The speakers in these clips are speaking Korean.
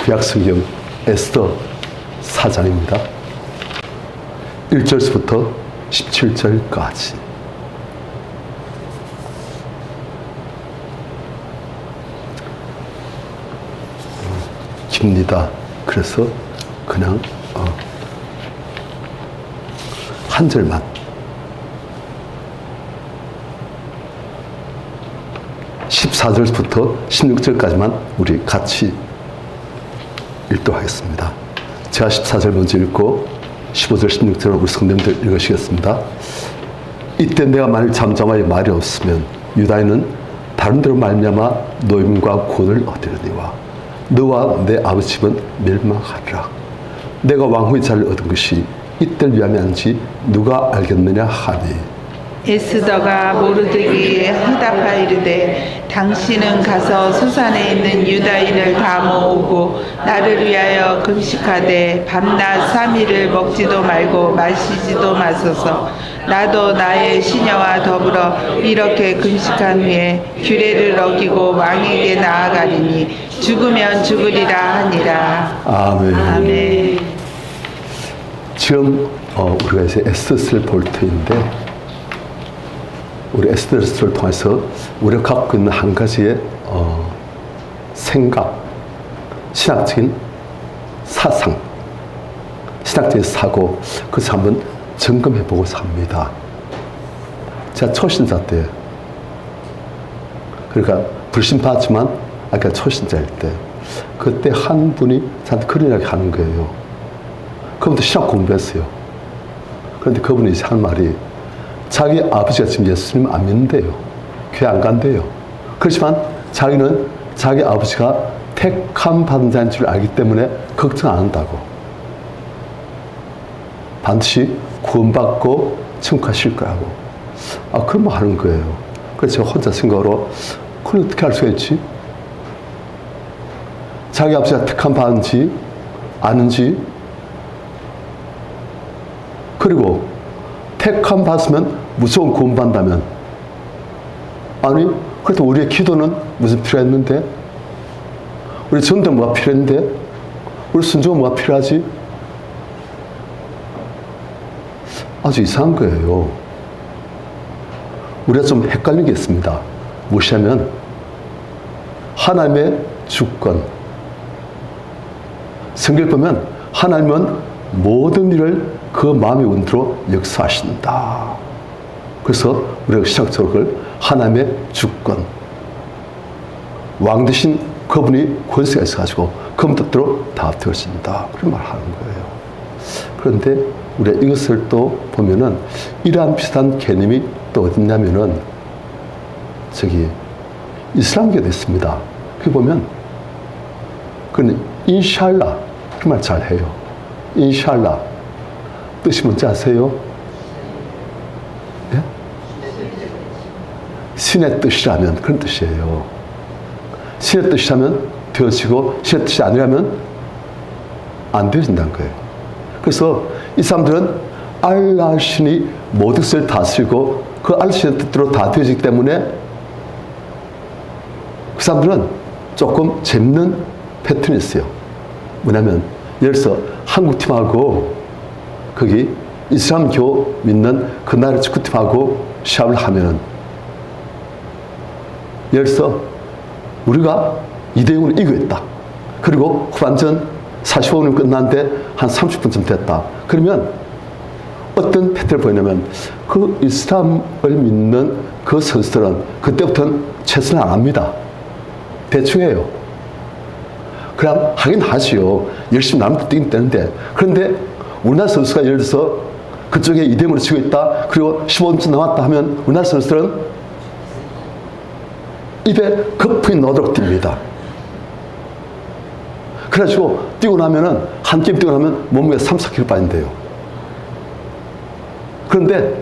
구약성경 에스더 4장입니다. 1절부터 17절까지. 깁니다. 그래서 그냥 한 절만. 14절부터 16절까지만 우리 같이 읽도록 하겠습니다. 제가 14절 먼저 읽고 15절, 16절을 우리 성도님들 읽으시겠습니다. 이때 내가 만일 잠잠하여 말이 없으면 유다인은 다른 데로 말미암아 노임과 구원을 얻으려니와 너와 내 아버지 집은 멸망하리라. 내가 왕후의 자를 얻은 것이 이때를 위함이 아닌지 누가 알겠느냐 하니 에스더가 모르드기에 응답하이르되 당신은 가서 수산에 있는 유다인을 다 모으고 나를 위하여 금식하되 밤낮 3일을 먹지도 말고 마시지도 마소서. 나도 나의 시녀와 더불어 이렇게 금식한 후에 규례를 어기고 왕에게 나아가리니 죽으면 죽으리라 하니라. 아멘. 아멘. 지금 우리가 이제 에스더를 볼 터인데 우리 에스더를 통해서 우리가 갖고 있는 한 가지의 생각, 신학적인 사상, 신학적인 사고, 그것을 한번 점검해보고자 합니다. 제가 초신자 때, 그러니까 불신받지만 아까 초신자일 때, 그때 한 분이 저한테 그런 이야기 하는 거예요. 그분도 신학 공부했어요. 그런데 그분이 이제 한 말이 자기 아버지가 지금 예수님 안 믿는데요. 교회 안 간대요. 그렇지만 자기는 자기 아버지가 택함 받은 자인 줄 알기 때문에 걱정 안 한다고. 반드시 구원받고 천국 가실 거라고. 그런 말 하는 거예요. 그래서 제가 혼자 생각으로 그걸 어떻게 알 수가 있지? 자기 아버지가 택함 받은지 아는지, 그리고 택함 받으면 무조건 구원받는다면, 아니 그래도 우리의 기도는 무슨 필요했는데, 우리 전도 뭐가 필요했는데, 우리 순종은 뭐가 필요하지? 아주 이상한 거예요. 우리가 좀 헷갈린 게 있습니다. 무엇이냐면 하나님의 주권. 성경을 보면 하나님은 모든 일을 그 마음의 원대로 역사하신다. 그래서 우리가 시작적으로 그걸 하나님의 주권, 왕 대신 그분이 권세가 있어가지고 그분 뜻대로 다 되어진다. 그런 말을 하는 거예요. 그런데 우리가 이것을 또 보면은 이러한 비슷한 개념이 또 어딨냐면은 저기 이슬람교도 있습니다. 거기 보면 그는 인샬라 그 말 잘 해요. 인샬라 뜻이 뭔지 아세요? 예? 신의 뜻이라면 그런 뜻이에요. 신의 뜻이라면 되어지고 신의 뜻이 아니라면 안 되어진다는 거예요. 그래서 이 사람들은 알라 신이 모든 것을 다스리고 그 알라 신의 뜻대로 다 되어지기 때문에 그 사람들은 조금 재밌는 패턴이 있어요. 뭐냐면 예를 들어서 한국팀하고 거기 이슬람교 믿는 그 나라 축구팀하고 시합을 하면은 예를 들어서 우리가 2대0으로 이겼다. 그리고 후반전 45분 끝났는데 한 30분쯤 됐다. 그러면 어떤 패턴을 보이냐면 그 이슬람을 믿는 그 선수들은 그때부터는 최선을 안 합니다. 대충 해요. 그럼 하긴 하지요. 열심히 남도 뛰긴 뛰는데. 그런데 우리나라 선수가 예를 들어서 그쪽에 2대0으로 치고 있다. 그리고 15분쯤 남았다 하면 우리나라 선수들은 입에 거품이 넣도록 뜁니다. 그래가지고 뛰고 나면은 한 게임 뛰고 나면 몸무게 3, 4kg 빠진대요. 그런데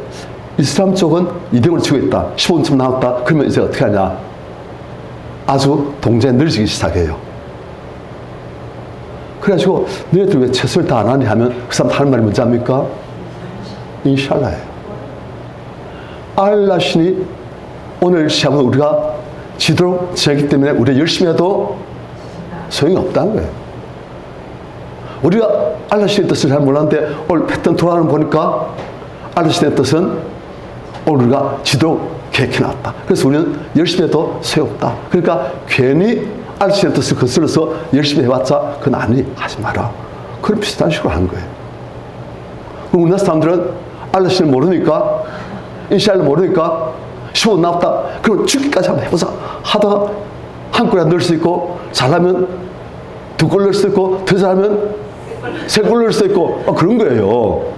이슬람 쪽은 2대0으로 치고 있다. 15분쯤 남았다. 그러면 이제 어떻게 하냐. 아주 동작이 늘어지기 시작해요. 그래가지고 너희들 왜 최선을 다 안 하니 하면 그 사람 하는 말이 뭔지 압니까? 인샬라예요. 알라 신이 오늘 시합은 우리가 지도록 지내기 때문에 우리가 열심히 해도 소용이 없다는 거예요. 우리가 알라신의 뜻을 잘 몰랐는데 오늘 패턴 돌아가는 거 보니까 알라신의 뜻은 오늘 우리가 지도 계획해놨다. 그래서 우리는 열심히 해도 소용없다. 그러니까 괜히 알라신의 뜻을 거슬러서 열심히 해봤자 그건 아니, 하지 마라. 그런 비슷한 식으로 하는 거예요. 그럼 우리나라 사람들은 알라신을 모르니까, 인샬을 모르니까 15분 남았다. 그럼 죽기까지 한번 해보자. 하다가 한 골에 넣을 수 있고, 잘하면 2골 넣을 수 있고, 더 잘하면 3골 넣을 수 있고, 그런 거예요.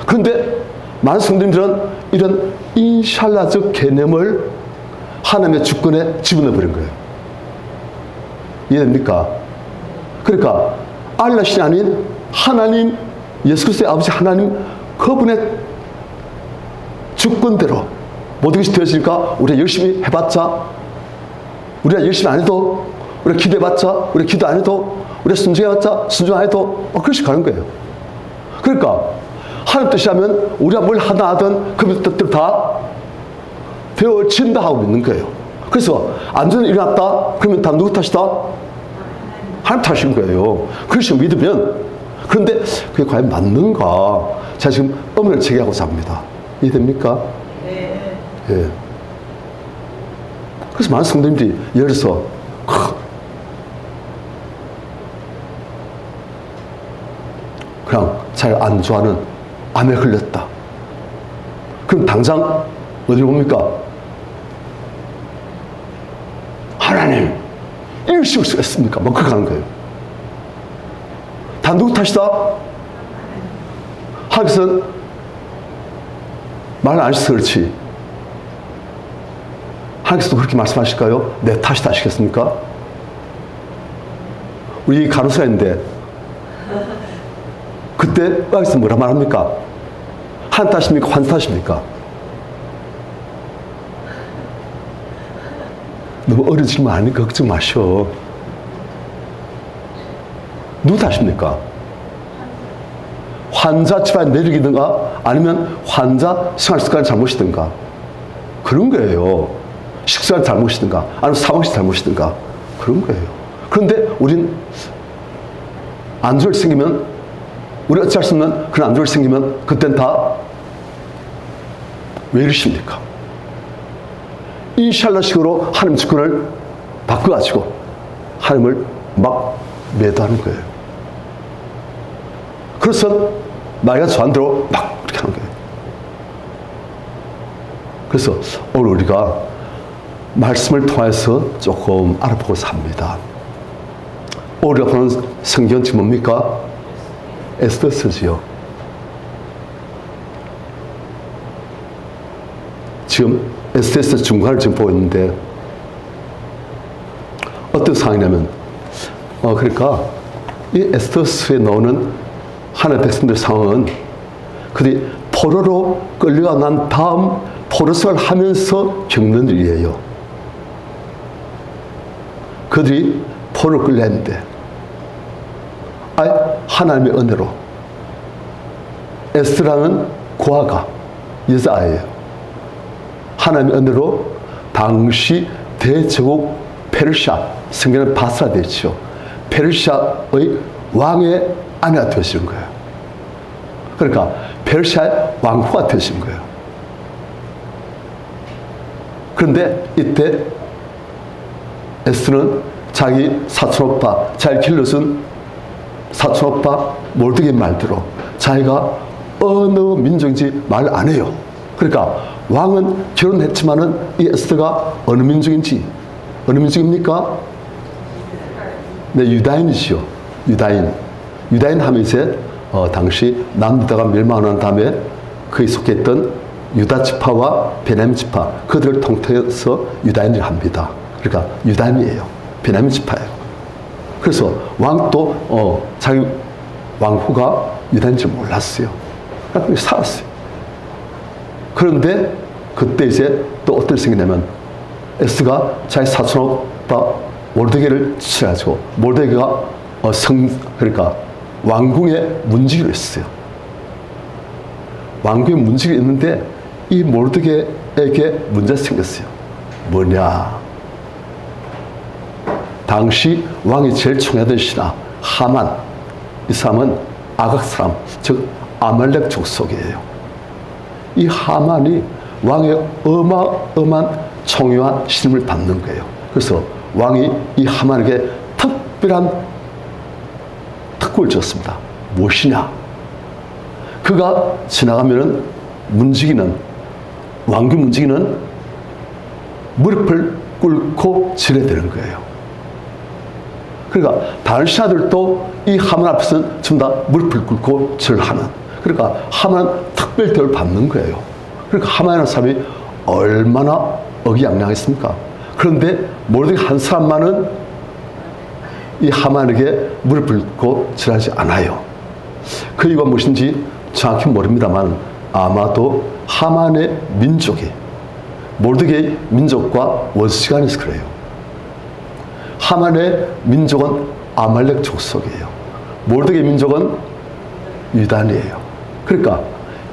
그런데 많은 성도님들은 이런 인샬라적 개념을 하나님의 주권에 집어넣어버린 거예요. 이해됩니까? 그러니까 알라신이 아닌 하나님, 예수 그리스도의 아버지 하나님 그분의 주권대로 모든 것이 되어지니까 우리가 열심히 해봤자, 우리가 열심히 안 해도, 우리가 기도해봤자, 우리가 기도 안 해도, 우리가 순종해봤자, 순종 안 해도 그렇게 가는 거예요. 그러니까 하나님 뜻이라면 우리가 뭘 하나 하든 그 뜻대로 다 되어진다 하고 믿는 거예요. 그래서 안전이 일어났다 그러면 다 누구 탓이다? 하나님 탓인 거예요. 그것이 믿으면. 그런데 그게 과연 맞는가? 제가 지금 의문을 제기하고자 합니다. 이해됩니까? 네. 예. 그래서 많은 성도님들이 예를 들어서 그냥 잘 안 좋아하는 암에 걸렸다. 그럼 당장 어디로 봅니까? 하나님, 이럴 수가 있습니까? 뭐 그렇게 하는 거예요. 다 누구 탓이다? 하기선 말 안 해서 그렇지. 하나님께서도 그렇게 말씀하실까요? 내 탓이다 하시겠습니까? 우리 간호사가 있는데 그때 의학에서 뭐라 말합니까? 하나님 탓입니까? 환자 탓입니까? 너무 어려운 질문 아니니까 걱정 마셔. 누구 탓입니까? 환자 집안 내력이든가 아니면 환자 생활 습관 잘못이든가 그런 거예요. 식습관 잘못이든가 아니면 사무실 잘못이든가 그런 거예요. 그런데 우린 안 좋을 생기면 우리 어찌할 수 없는 그런 안 좋을 생기면 그땐 다 왜 이러십니까? 인샬라식으로 하나님 주권을 바꿔가지고 하나님을 막 매도하는 거예요. 그래서 나이가 저한 대로 막 그렇게 하는 거예요. 그래서 오늘 우리가 말씀을 통해서 조금 알아보고자 합니다. 오늘 우리가 보는 성경 지금 뭡니까? 에스더서지요. 지금 에스더서 중간을 지금 보고 있는데 어떤 상황이냐면 그러니까 이 에스더서에 나오는 하나님의 백성들 상황은 그들이 포로로 끌려가 난 다음 포로생활을 하면서 겪는 일이에요. 그들이 포로로 끌려했는데 하나님의 은혜로 에스더라는 고아가 여자아이예요. 하나님의 은혜로 당시 대제국 페르시아, 성경은 바스라 되어 있죠. 페르시아의 왕의 아내가 되어지는 거예요. 그러니까 페르시아의 왕후가 되어진 거예요. 그런데 이때 에스더는 자기 사촌오빠, 잘 길러준 사촌오빠 몰드게 말대로 자기가 어느 민족인지 말 안 해요. 그러니까 왕은 결혼했지만은 이 에스더가 어느 민족인지, 어느 민족입니까? 네, 유다인이지요. 유다인 하면 이제 당시 남유다가 멸망한 다음에 그에 속했던 유다 지파와 베냐민 지파 그들을 통틀어서 유다인을 합니다. 그러니까 유다인이에요. 베냐민 지파예요. 그래서 왕도 자기 왕후가 유다인인 줄 몰랐어요. 그러니까 살았어요. 그런데 그때 이제 또 어떤 일이 생기냐면 에스더가 자기 사촌오빠 모르드게를 지쳐가지고 모르드게가 그러니까 왕궁에 문지기로 했어요. 왕궁에 문지기가 있는데 이 모르드게에게 문제가 생겼어요. 뭐냐? 당시 왕이 제일 총애하던 신하 하만, 이 사람은 아각 사람, 즉 아말렉 족속이에요. 이 하만이 왕의 어마어마한 총요한 신임을 받는 거예요. 그래서 왕이 이 하만에게 특별한 특권을 줬습니다. 무엇이냐? 그가 지나가면은 왕규 문지기는 무릎을 꿇고 지내야 되는 거예요. 그러니까 다른 신하들도 이 하만 앞에서는 전부 다 무릎을 꿇고 절하는, 그러니까 하만은 특별 대우를 받는 거예요. 그러니까 하만이라는 사람이 얼마나 의기양양했습니까? 그런데 모르드게 한 사람만은 이 하만에게 무릎을 꿇고 절하지 않아요. 그 이유가 무엇인지 정확히 모릅니다만 아마도 하만의 민족이 모르드게의 민족과 원수시간에서 그래요. 하만의 민족은 아말렉 족속이에요. 모르드게의 민족은 유단이에요. 그러니까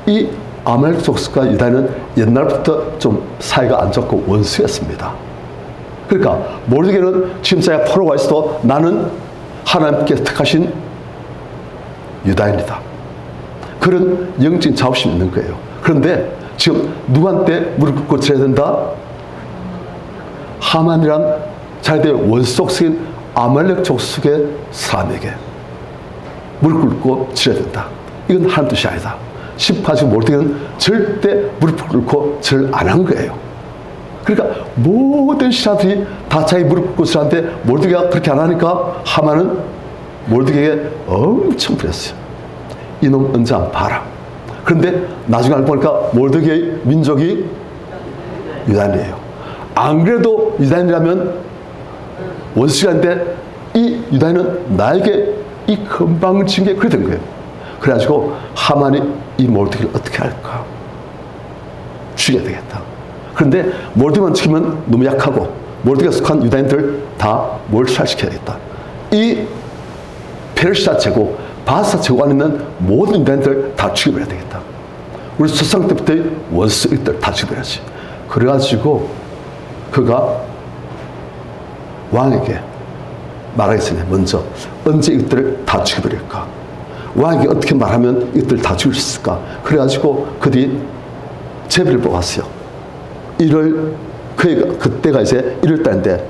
이 아말렉 족속과 유다는 옛날부터 좀 사이가 안 좋고 원수였습니다. 그러니까 모르드게는 지금 자기가 포로가 있어도 나는 하나님께 택하신 유다인이다. 그런 영적인 자부심이 있는 거예요. 그런데 지금 누구한테 무릎 꿇고 지내야 된다? 하만이란 자기들의 원수 족속인 아말렉 족속의 사람에게 무릎 꿇고 지내야 된다. 이건 하나님 뜻이 아니다. 심판하시고 모르드게는 절대 무릎 꿇고 절 안 한 거예요. 그러니까 모든 신하들이 다 자기 무릎 꿇고 절하는데 모르드게가 그렇게 안 하니까 하만은 모르드게에게 엄청 그랬어요. 이놈 언제 한번 봐라. 그런데 나중에 알고 보니까 모르드게의 민족이 유다인이에요. 안 그래도 유다인이라면 원수인데 이 유다인은 나에게 이 건방을 친 게 그래 된 거예요. 그래가지고 하만이 이 모르드게를 어떻게 할까? 죽여야 되겠다. 그런데 모르드게만 죽이면 너무 약하고 모르드게가 속한 유다인들 다 몰살시켜야겠다. 이 페르시아 제국, 바사 제국 안에 있는 모든 유다인들 다 죽여버려야 되겠다. 우리 조상 때부터의 원수들 다 죽여버려야지. 그래가지고 그가 왕에게 말하겠으니 먼저 언제 이것들을 다 죽여버릴까? 왕에게 어떻게 말하면 이것들을 다 죽일 수 있을까? 그래가지고 그들이 제비를 뽑았어요. 그때가 이제 1월달인데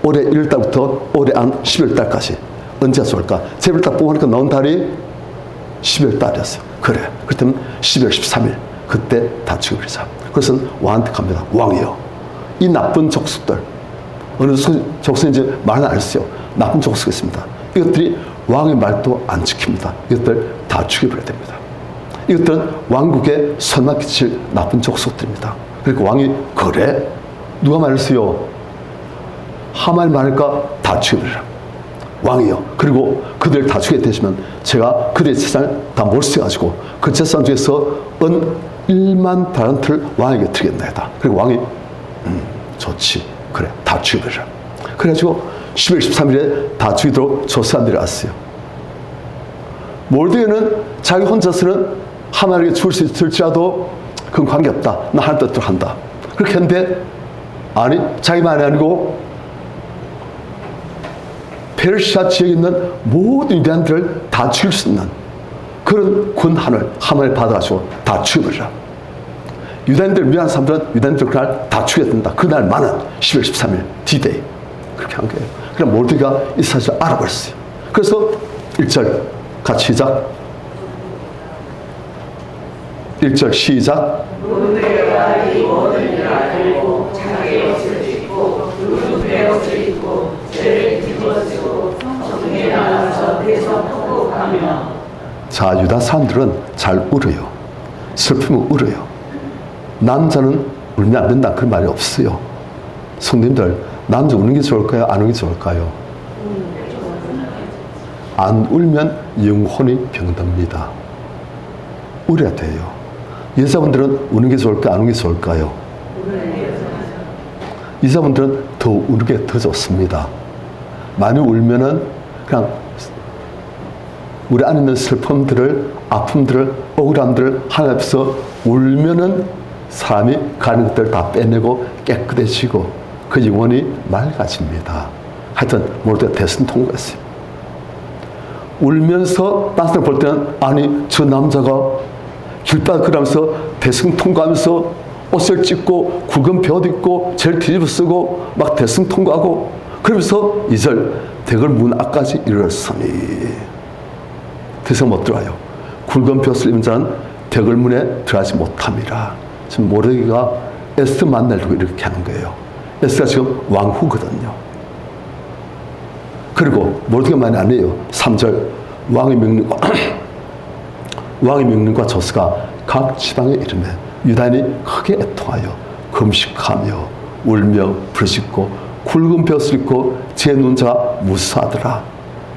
올해 1월달부터 올해 안 12월달까지 언제가 좋을까? 제비를 딱 뽑으니까 나온 달이 12월달이었어요. 그래. 그렇다면 12월 13일 그때 다 죽여버리자. 그래서 왕한테 갑니다. 왕이요. 이 나쁜 족속들 어느 족속인지 말은 안 했어요. 나쁜 족속이 있습니다. 이것들이 왕의 말도 안 지킵니다. 이것들 다 죽여버려야 됩니다. 이것들은 왕국에 선악 끼칠 나쁜 족속들입니다. 그러니까 왕이 그래? 누가 말했어요? 하만이 말하니까 다 죽여버리라. 왕이요. 그리고 그들을 다 죽게 되시면 제가 그들의 재산을 다 몰수해가지고 그 재산 중에서 은 1만 달란트를 왕에게 드리겠나이다. 그리고 왕이 좋지. 그래. 다 죽여버리라. 그래가지고 10월 13일에 다 죽이도록 조사한 일이 왔어요. 모르드게는 자기 혼자서는 하만에게 죽을 수 있을지라도 그건 관계없다. 나 하나님 뜻대로 한다. 그렇게 했는데 아니 자기만이 아니고 페르시아 지역에 있는 모든 유대인들을 다 죽일 수 있는 그런 권한을 하만에 받아가지고 다 죽여버리라. 유대인들 미안한 사람들은 유대인들 그날 다 죽여야 된다. 그날만은 10월 13일 D-Day 그렇게 한 거예요. 그럼 모르드게가 이 사실을 알아버렸어요. 그래서 1절 같이 시작. 1절 시작. 모르드게가 이 모든 일을 알고 자기 옷을 찢고 굵은 베옷을 입고 죄를 뒤집어지고 성중에 나가서 대성 통곡하며. 자, 유다 사람들은 잘 울어요. 슬프면 울어요. 남자는 울면 안 된다 그런 말이 없어요. 성님들 남자 우는 게 좋을까요? 안 우는 게 좋을까요? 안 울면 영혼이 병듭니다. 울어야 돼요. 여자분들은 우는 게 좋을까요? 안 우는 게 좋을까요? 여자분들은 더 우는 게 더 좋습니다. 많이 울면은 그냥 우리 안에 있는 슬픔들을, 아픔들을, 억울함들을 하나님 앞에서 울면은 사람이 가는 것들을 다 빼내고 깨끗해지고 그 영혼이 맑아집니다. 하여튼 모르드게가 대선 통과했어요. 울면서 딴 사람 볼 때는 아니 저 남자가 길바닥 걸으면서 대승통과하면서 옷을 찢고 굵은 벼도 입고 제일 뒤집어 쓰고 막 대승통과하고 그러면서 2절 대궐 문 앞까지 이르렀으니 더 이상 못 들어가요. 굵은 벼슬 입은 자는 대궐 문에 들어가지 못함이라. 지금 모르드게가 에스더 만나려고 이렇게 하는 거예요. 에스더가 지금 왕후거든요. 그리고 모르드게만이 아니에요. 3절 왕의 명령과 왕의 명령과 조서가 각 지방에 이르매 유다인이 크게 애통하여 금식하며 울며 부르짖고 굵은 벼슬 입고 제 눈자가 무수하더라.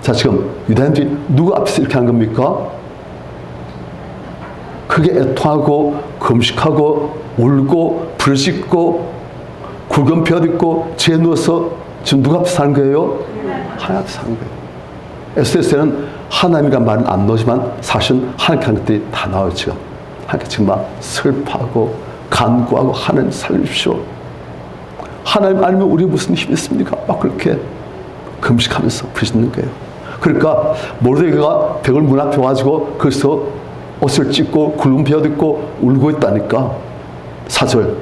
자, 지금 유다인들이 누구 앞에서 이렇게 한 겁니까? 크게 애통하고 금식하고 울고 부르짖고 굵은 벼 입고 제 누워서 지금 누구 앞에서 사는 거예요? 하나님 앞에서 사는 거예요. 에스더에는 하나님이란 말은 안 나오지만 사실은 하나님께 하는 것들이 다 나와요. 지금 하나님께 지금 막 슬퍼하고 간구하고 하나님 살려주십시오. 하나님 아니면 우리 무슨 힘이 있습니까? 막 그렇게 금식하면서 부르짖는 거예요. 그러니까 모르드게가 벽을 문 앞에 와가지고 거기서 옷을 찢고 굵은 벼도 입고 울고 있다니까. 4절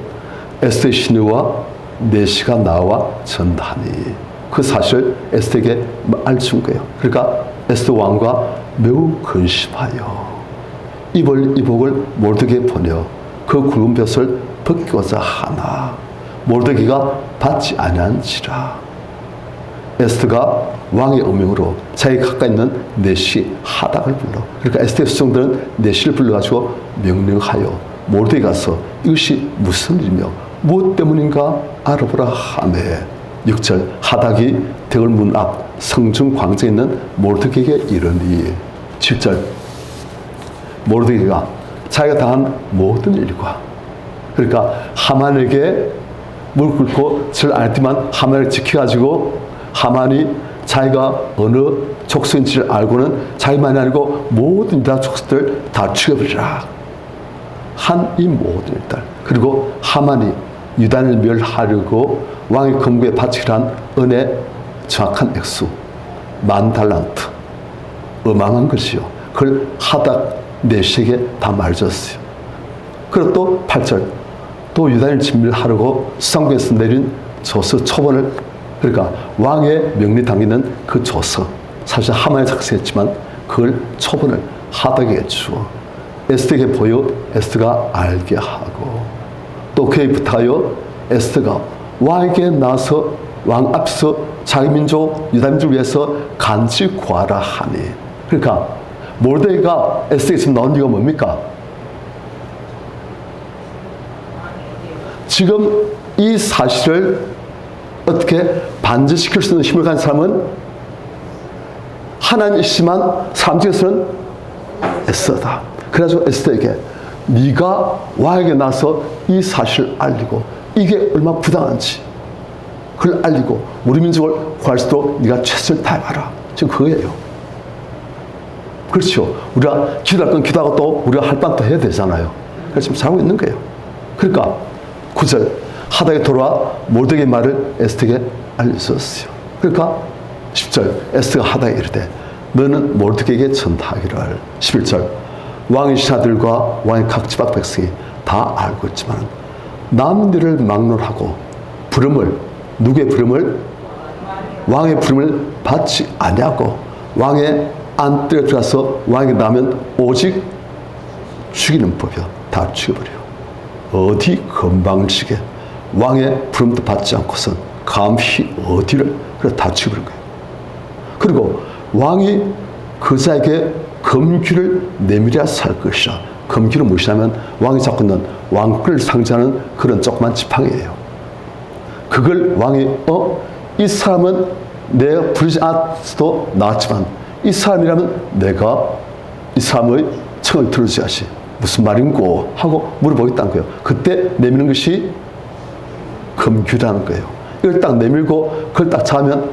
에스더의 시녀와 내시가 나와 전하니 그 사실을 에스더에게 알려준 거예요. 그러니까 에스더 왕과 매우 근심하여 입을 이복을 모르드게에 보내어 그 굵은 벼슬 벗기고자 하나 모르드게가 받지 아니한지라. 에스더가 왕의 어명으로 자기 가까이 있는 내시 하닥을 불러. 그러니까 에스더의 수종들은 내시를 불러가지고 명령하여 모르드게에 가서 이것이 무슨 일이며 무엇 때문인가 알아보라 하매 6절 하닥이 대궐 문 앞 성중 광장에 있는 모르드게에게 이르니 7절 모르드게가 자기가 당한 모든 일과 그러니까 하만에게 무릎 꿇고 절 안 했지만 하만을 지켜가지고 하만이 자기가 어느 족속인지를 알고는 자기만이 아니고 모든 유다 족속들 다 죽여버리라 한 이 모든 일들. 그리고 하만이 유다인을 멸하려고 왕의 검구에 바치기로 한 은혜 정확한 액수 10,000달란트 어마어마한 것이요. 그걸 하닥 내시에게 다 말해줬어요. 그리고 또 8절 또 유다인을 진멸하려고 수상국에서 내린 조서 초본을 그러니까 왕의 명리 담기는 그 조서 사실 하만이 작성했지만 그걸 초본을 하닥에게 주어 에스더에게 보여 에스더가 알게 하고 또 그에 부탁하여 에스더가 왕에게 나서 왕 앞에서 자기 민족 유다 민족을 위해서 간지 구하라 하니 그러니까 모르드게가 에스더에게 지금 나온 이유가 뭡니까? 지금 이 사실을 어떻게 반전시킬 수 있는 힘을 가진 사람은 하나님이시지만 사람 중에서는 에스더다. 그래서 에스더에게 네가 왕에게 나서 이 사실을 알리고 이게 얼마나 부당한지 그걸 알리고 우리 민족을 구할 수 있도록 네가 최선을 다해봐라. 지금 그거예요. 그렇죠. 우리가 기도할 건 기도하고 또 우리가 할 반 또 해야 되잖아요. 그래서 지금 잘하고 있는 거예요. 그러니까 9절 하닥에 돌아와 모르드게의 말을 에스더에게 알려줬어요. 그러니까 10절 에스더가 하닥에 이르되 너는 모르드게에게 전하기를 11절 왕의 신하들과 왕의 각 지방 백성이 다 알고 있지만 남들을 막론하고 부름을 누구의 부름을 왕의 부름을 받지 아니하고 왕의 안뜰에 들어가서 왕에게 나면 오직 죽이는 법이요. 다 죽여버려. 어디 건방지게 왕의 부름도 받지 않고선 감히 어디를 그래 다 죽여버린 거예요. 그리고 왕이 그 자에게 검규를 내밀어야 살 것이라. 검규는 무엇이냐면 왕이 잡고 있는 왕권을 상징하는 그런 조그만 지팡이에요. 그걸 왕이 이 사람은 내가 부르지 않아도 나왔지만 이 사람이라면 내가 이 사람의 청을 들어줘야지 무슨 말인고 하고 물어보겠다는 거예요. 그때 내미는 것이 검규라는 거예요. 이걸 딱 내밀고 그걸 딱 잡으면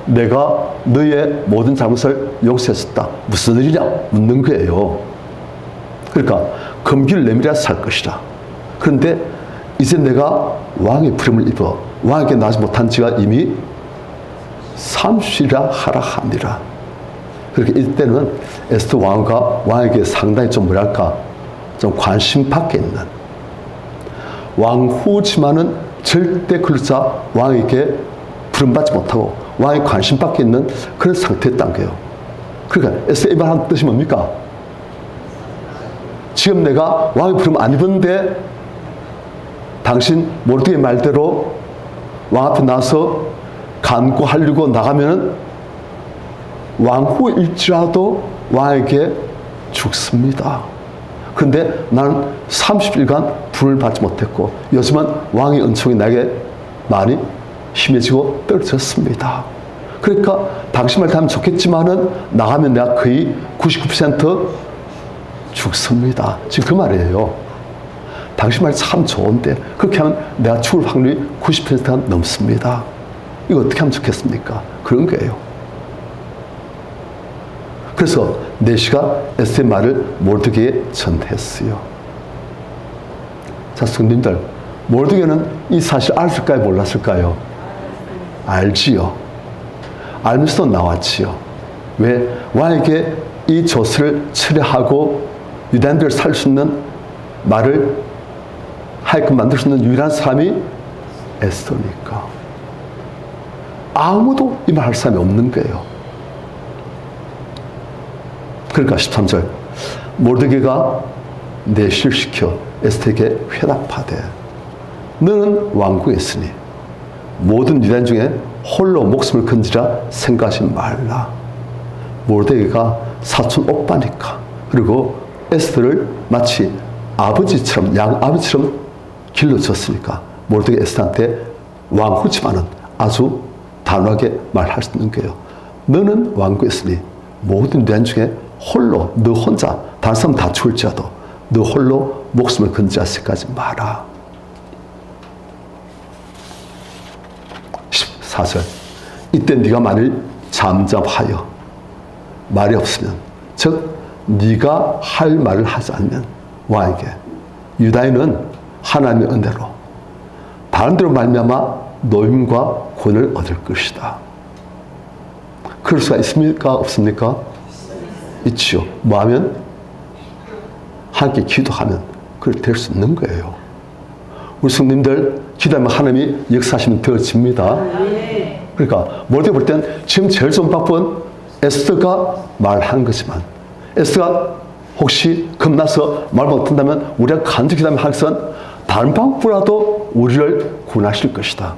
내가 너의 모든 잘못을 용서했었다. 무슨 일이냐 묻는 거예요. 그러니까 검규를 내밀어야 살 것이다. 그런데 이제 내가 왕의 부름을 입어 왕에게 나지 못한 지가 이미 30일이라 하라 하니라. 그렇게 이때는 에스더 왕에게 상당히 좀 뭐랄까 좀 관심 밖에 있는 왕후지만은 절대 글자 왕에게 부름받지 못하고 왕의 관심 밖에 있는 그런 상태였단 거예요. 그러니까 에스더 이 말하는 뜻이 뭡니까? 지금 내가 왕의 부름 안 입었는데 당신 모르드게의 말대로 왕 앞에 나서 간구하려고 나가면 왕후일지라도 왕에게 죽습니다. 그런데 나는 30일간 불을 받지 못했고 요즘은 왕의 은총이 나에게 많이 힘해지고 떨어졌습니다. 그러니까 당신 말 하면 좋겠지만은 나가면 내가 거의 99% 죽습니다. 지금 그 말이에요. 당신 말이 참 좋은데 그렇게 하면 내가 죽을 확률이 90%가 넘습니다. 이거 어떻게 하면 좋겠습니까? 그런 거예요. 그래서 내시가 에스더의 말을 모르드게에 전했어요. 자, 성도님들, 모르드게는 이 사실 알았을까요? 몰랐을까요? 알지요. 알면서도 나왔지요. 왜? 왕에게 이 조서를 철회하고 유대인들을 살 수 있는 말을 하여금 만들 수 있는 유일한 사람이 에스더니까. 아무도 이 말 할 사람이 없는 거예요. 그러니까 13절 모르드게가 내실시켜 에스더에게 회답하되 너는 왕궁에 있으니 모든 유대인 중에 홀로 목숨을 건지라 생각하지 말라. 모르드게가 사촌 오빠니까 그리고 에스더를 마치 아버지처럼 양아버지처럼 길러줬으니까 모르드게 에스더한테 왕후지만은 아주 단호하게 말할 수 있는 거예요. 너는 왕궁에 있으니 모든 유대인 중에 홀로 너 혼자 다른 사람 다 죽을지라도 너 홀로 목숨을 건지라 생각하지 마라. 14절 이때 네가 만일 잠잠하여 말이 없으면 즉 네가 할 말을 하지 않으면 왕에게 유다인은 하나님의 은혜로 다른 데로 말미암아 노임과 권을 얻을 것이다. 그럴 수가 있습니까? 없습니까? 있지요. 뭐 하면? 함께 기도하면 그걸 될 수 있는 거예요. 우리 성님들 기도하면 하나님이 역사하시면 되어집니다. 그러니까 모르게 볼 땐 지금 제일 좋은 방법은 에스더가 말하는 거지만 에스더가 혹시 겁나서 말 못한다면 우리가 간절히 기도하면 하나님은 다른 방법으로라도 우리를 구원하실 것이다.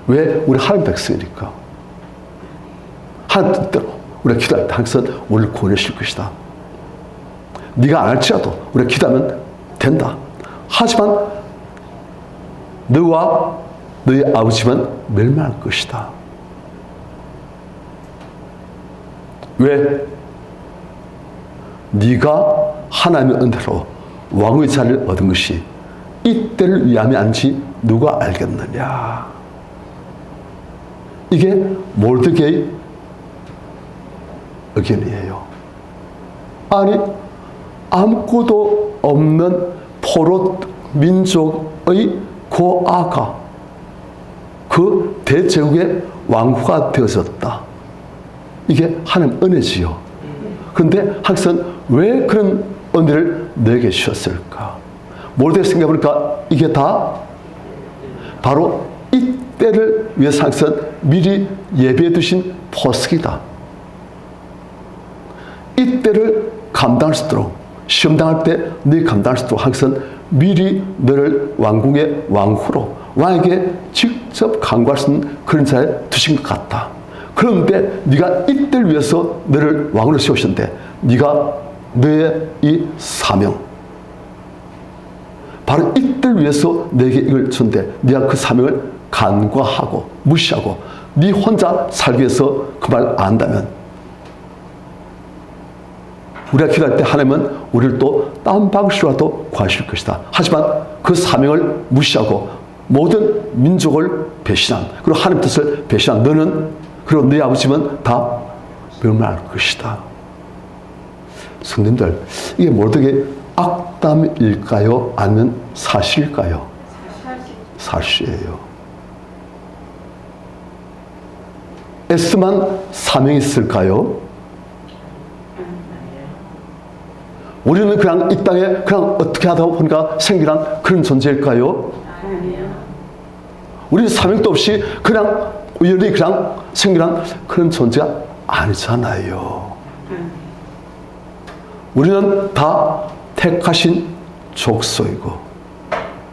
왜? 우리 하나님 백성이니까. 하나님 뜻대로 우리가 기도할 때 하나님은 우리를 구원하실 것이다. 네가 안 할지라도 우리가 기도하면 된다. 하지만 너와 너의 아버지만 멸망할 것이다. 왜? 네가 하나님의 은혜로 왕의 자리를 얻은 것이 이때를 위함이 아닌지 누가 알겠느냐. 이게 모르드게의 의견이에요. 아니 아무것도 없는 포로 민족의 고아가 그 대제국의 왕후가 되어졌다. 이게 하나님 은혜지요. 그런데 하나님은 왜 그런 은혜를 내게 주셨을까? 모르드게 생각해보니까 이게 다 바로 이때를 위해서 하나님은 미리 예비해 두신 포석이다. 이때를 감당할 수 있도록 시험 당할 때 네 감당할 수 있도록 하나님은 미리 너를 왕궁의 왕후로 왕에게 직접 간구할 수 있는 그런 자리에 두신 것 같다. 그런데 네가 이때를 위해서 너를 왕으로 세우셨는데 네가 너의 이 사명 바로 이때를 위해서 내게 이걸 줬는데 네가 그 사명을 간과하고 무시하고 네 혼자 살기 위해서 그 말 안 한다면 우리가 기도할 때 하나님은 우리를 또 딴 방식으로라도 구하실 것이다. 하지만 그 사명을 무시하고 모든 민족을 배신한 그리고 하나님 뜻을 배신한 너는 그리고 너희 아버지는 다 멸망할 것이다. 성도님들 이게 모르드게 악담일까요? 아니면 사실일까요? 사실이에요. 에스더만 사명이 있을까요? 우리는 그냥 이 땅에 그냥 어떻게 하다 보니까 생겨난 그런 존재일까요? 우리는 사명도 없이 그냥 우연히 그냥 생겨난 그런 존재가 아니잖아요. 우리는 다 택하신 족속이고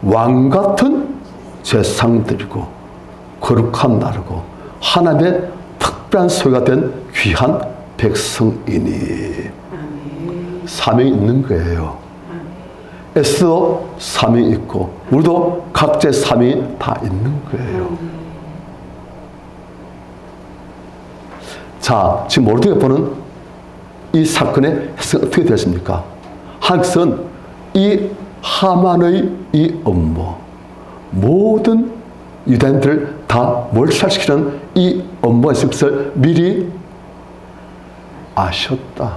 왕 같은 제상들이고 거룩한 나라고 하나님의 특별한 소유가 된 귀한 백성이니 사명이 있는 거예요. 에스도 사명이 있고 우리도 각자의 사명이 다 있는 거예요. 자, 지금 모르드게가 보는 이 사건의 해석은 어떻게 되었습니까? 하나님께서는 이 하만의 이 업무, 모든 유대인들을 다 몰살시키는 이 업무의 것을 미리 아셨다.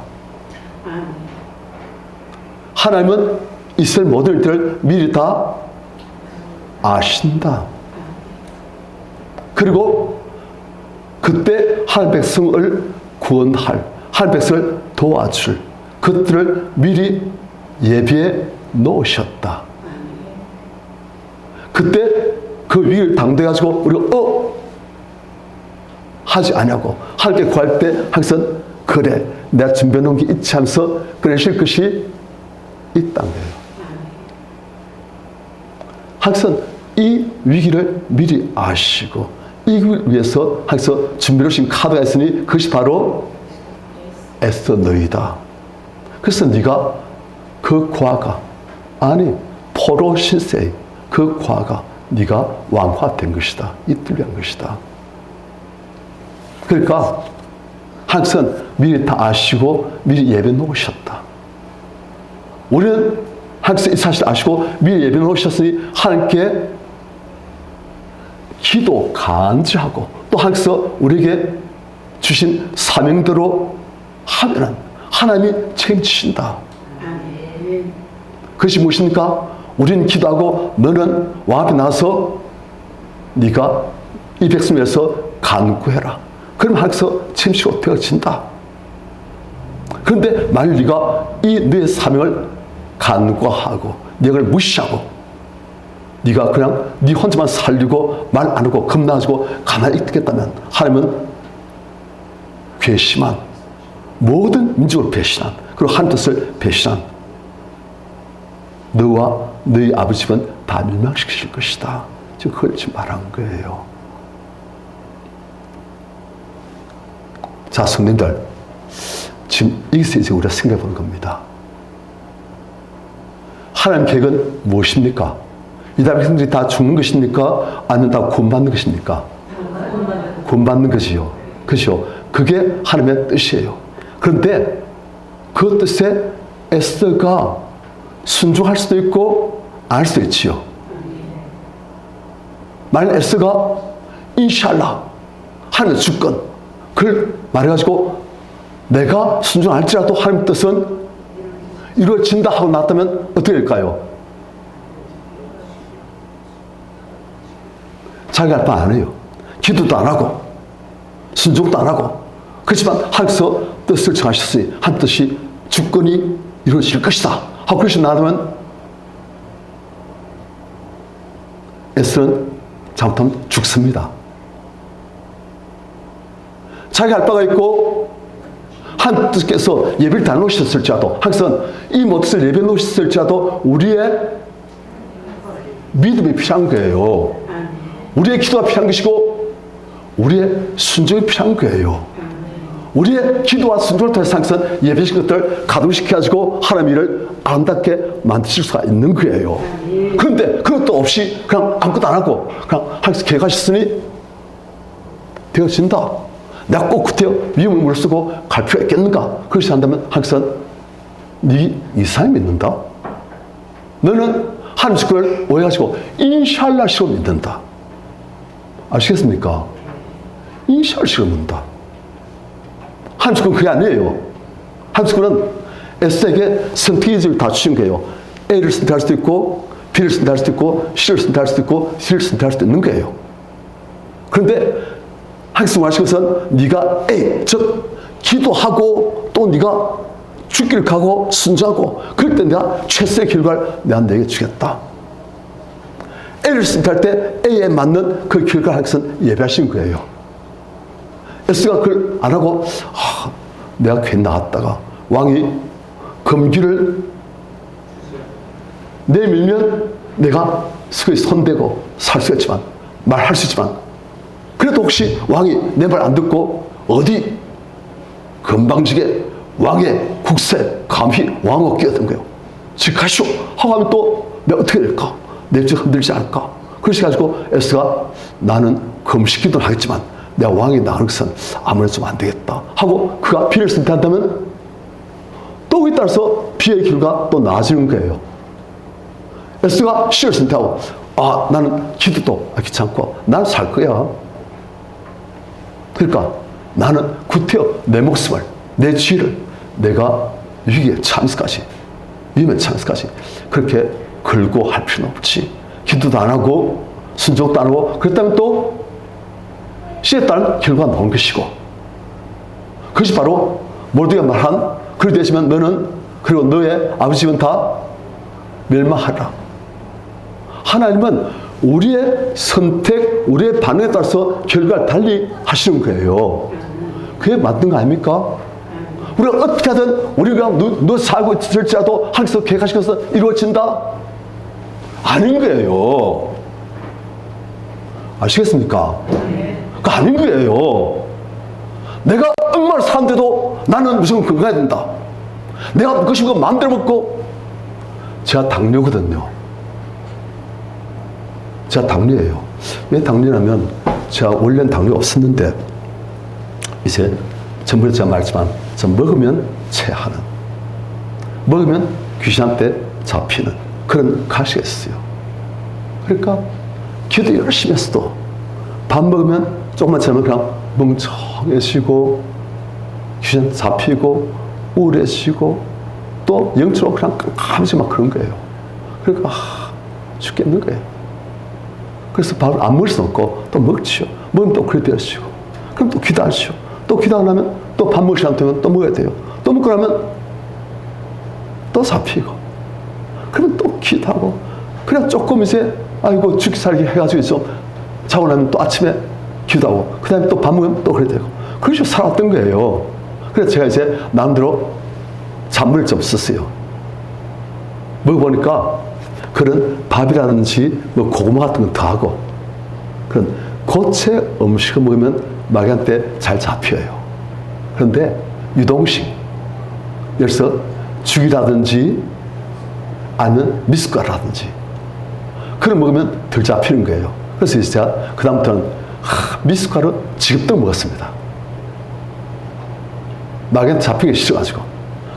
하나님은 이스라엘 모든 일들을 미리 다 아신다. 그리고 그때 하나님 백성을 구원할, 하나님 백성을 도와줄 그것들을 미리 예비해 놓으셨다. 그때 그 위기를 당대가지고 우리가 하지 않냐고 하나님께 구할 때 하나님께서는 그래 내가 준비해 놓은 게 있지 하면서 그러실 것이 있다는 거예요. 하나님께서는 이 위기를 미리 아시고 이 위기를 위해서 하나님께서 준비해 놓으신 카드가 있으니 그것이 바로 애써 너희다. 그래서 네가 그 과가 아니 포로 신세의 그 과가 네가 왕화된 것이다. 이끌려한 것이다. 그러니까 하나님께서는 미리 다 아시고 미리 예배 놓으셨다. 우리는 하나님께서 이 사실을 아시고 미리 예배 놓으셨으니 하나님께 기도 간지하고 또 하나님께서 우리에게 주신 사명대로 하면은 하나님이 책임지신다. 그것이 무엇입니까? 우리는 기도하고 너는 왕 앞에 나서 네가 이 백성을 위해서 간구해라. 그럼 하나님께서 책임지고 되어진다. 그런데 만일 네가 이 너의 사명을 간과하고 네가 무시하고 네가 그냥 네 혼자만 살리고 말 안 하고 겁나가지고 가만히 있겠다면 하나님은 괘씸한 모든 민족을 배신한 그리고 하나님 뜻을 배신한 너와 너희 아버지 집은 다 멸망시키실 것이다. 지금 그걸 지금 말한 거예요. 자, 성님들 지금 여기서 이제 우리가 생각해 보는 겁니다. 하나님 계획은 무엇입니까? 이스라엘 백성들이 다 죽는 것입니까? 아니면 다 구원받는 것입니까? 구원받는 것이요. 그죠? 그게 하나님의 뜻이에요. 그런데 그 뜻에 에스더가 순종할 수도 있고 안 할 수도 있지요. 만약 에스더가 인샬라 하나님의 주권 그걸 말해가지고 내가 순종할지라도 하나님의 뜻은 이루어진다 하고 나왔다면 어떻게 될까요? 자기가 할 바 안 해요. 기도도 안 하고 순종도 안 하고 그렇지만 하나님께서 뜻을 정하셨으니 한 뜻이 주권이 이루어질 것이다 하고 그것이 나오면 에스더는 잘못하면 죽습니다. 자기가 할 바가 있고 하나님께서 예배를 다 놓으셨을지라도 하나님께서는 이 모든 예배를 놓으셨을지라도 우리의 믿음이 필요한 거예요. 우리의 기도가 필요한 것이고 우리의 순종이 필요한 거예요. 우리의 기도와 순종을 통해서 하나님께서는 예배신 것들을 가동시켜가지고 하나님 일을 아름답게 만드실 수가 있는 거예요. 그런데 그것도 없이 그냥 아무것도 안 하고 그냥 하나님께서 계획하셨으니 되어진다. 내가 꼭 그때 위험을 무릅쓰고 갈 필요가 있겠는가? 그렇지 않다면 하나님께서는 네 이상히 믿는다. 너는 하나님 그걸 오해가지고 인샬라식으로 믿는다. 아시겠습니까? 인샬라식으로 믿는다. 하나님 그건 그게 아니에요. 하나님 그건 에스더에게 선택의 다 주신 거예요. A를 선택할 수도 있고 B를 선택할 수도 있고 C를 선택할 수도 있고 C를 선택할 수도 있는 거예요. 그런데 하나님께서 말하신 것은 네가 A, 즉 기도하고 또 네가 죽기를 각오 순종하고 그럴 때 내가 최선의 결과를 내가 내게 주겠다. A를 선택할 때 A에 맞는 그 결과를 하기 위해서 예배하신 거예요. 에스가 그걸 안 하고 내가 괜히 나갔다가 왕이 검기를 내밀면 내가 스스로 손대고 살 수 있지만 말할 수 있지만 그래도 혹시 왕이 내 말 안 듣고 어디 건방지게 왕의 국세 감히 왕을 끼었던 거예요. 즉 가시오 하고 하면 또 내가 어떻게 될까? 내 집 흔들지 않을까? 그래서 가지고 에스가 나는 금식기도를 하겠지만 내가 왕이 나가는 것은 아무래도 좀 안 되겠다 하고 그가 B를 선택한다면 또 거기에 따라서 B의 결과가 또 나아지는 거예요. 에스가 C를 선택하고 나는 기도도 귀찮고 나는 살 거야. 그러니까 나는 구태여 내 목숨을 내 지위를 내가 위기에 참스까지 위험에 참스까지 그렇게 걸고 할 필요는 없지. 기도도 안 하고 순종도 안 하고 그렇다면 또 C에 따른 결과가 나온 것이고 그것이 바로 모르드가 말한 그리 되시면 너는 그리고 너의 아버지 집은 다 멸망하라. 하나님은 우리의 선택, 우리의 반응에 따라서 결과를 달리 하시는 거예요. 그게 맞는 거 아닙니까? 우리가 어떻게 하든 우리가 너 살고 있을지라도 하나님께서 계획하신 것은 이루어진다? 아닌 거예요. 아시겠습니까? 그거 아닌 거예요. 내가 얼마나 사는데도 나는 무조건 건강해야 된다. 내가 먹고 싶은 거 마음대로 먹고 제가 당뇨거든요. 제가 당뇨예요. 왜 당뇨냐면 제가 원래는 당뇨가 없었는데 이제 전번에 제가 말했지만 저 먹으면 체하는 먹으면 귀신한테 잡히는 그런 가시가 있어요. 그러니까 기도 열심히 했어도 밥 먹으면 조금만 지나면 그냥 멍청해지고 귀신 잡히고 우울해지고 또 영적으로 그냥 깜깜하지 막 그런 거예요. 그러니까 죽겠는 거예요. 그래서 밥을 안 먹을 수 없고 또 먹지요. 먹으면 또 그래 되시고 그럼 또 기도하시오. 또 기도 안 하면 또 밥 먹을 시간 되면 또 먹어야 돼요. 또 먹고 나면 또 잡히고 그러면 또 기도하고 그냥 조금 이제 아이고 죽기 살기 해가지고 좀 자고 나면 또 아침에 기도하고 그 다음에 또 밥 먹으면 또 그래 되고 그렇게 살았던 거예요. 그래서 제가 이제 나름대로 잔물을 좀 썼어요. 먹어보니까 그런 밥이라든지 뭐 고구마 같은 건 더 하고 그런 고체 음식을 먹으면 마귀한테 잘 잡혀요. 그런데 유동식, 예를 들어서 죽이라든지 아니면 미숫가루라든지 그걸 먹으면 덜 잡히는 거예요. 그래서 제가 그 다음부터는 미숫가루 지금도 먹었습니다. 마귀한테 잡히기 싫어가지고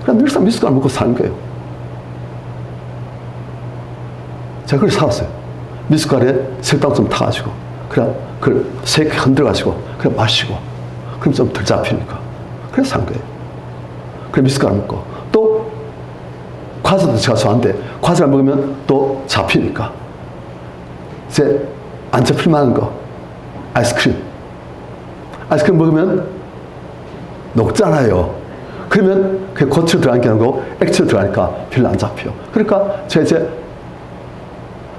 그냥 늘상 미숫가루 먹고 사는 거예요. 제가 그걸 살았어요. 미숫가루에 설탕 좀 타가지고 그냥 그걸 세게 흔들어가지고 그냥 마시고 그럼 좀 덜 잡히니까 그래서 산 거예요. 그래 미숫가루 먹고 또 과자도 제가 좋아하는데 과자를 먹으면 또 잡히니까 이제 안 잡힐 만한 거 아이스크림 먹으면 녹잖아요. 그러면 그게 고체로 들어간 게 아니고 액체로 들어가니까 별로 안 잡혀요. 그러니까 제가 이제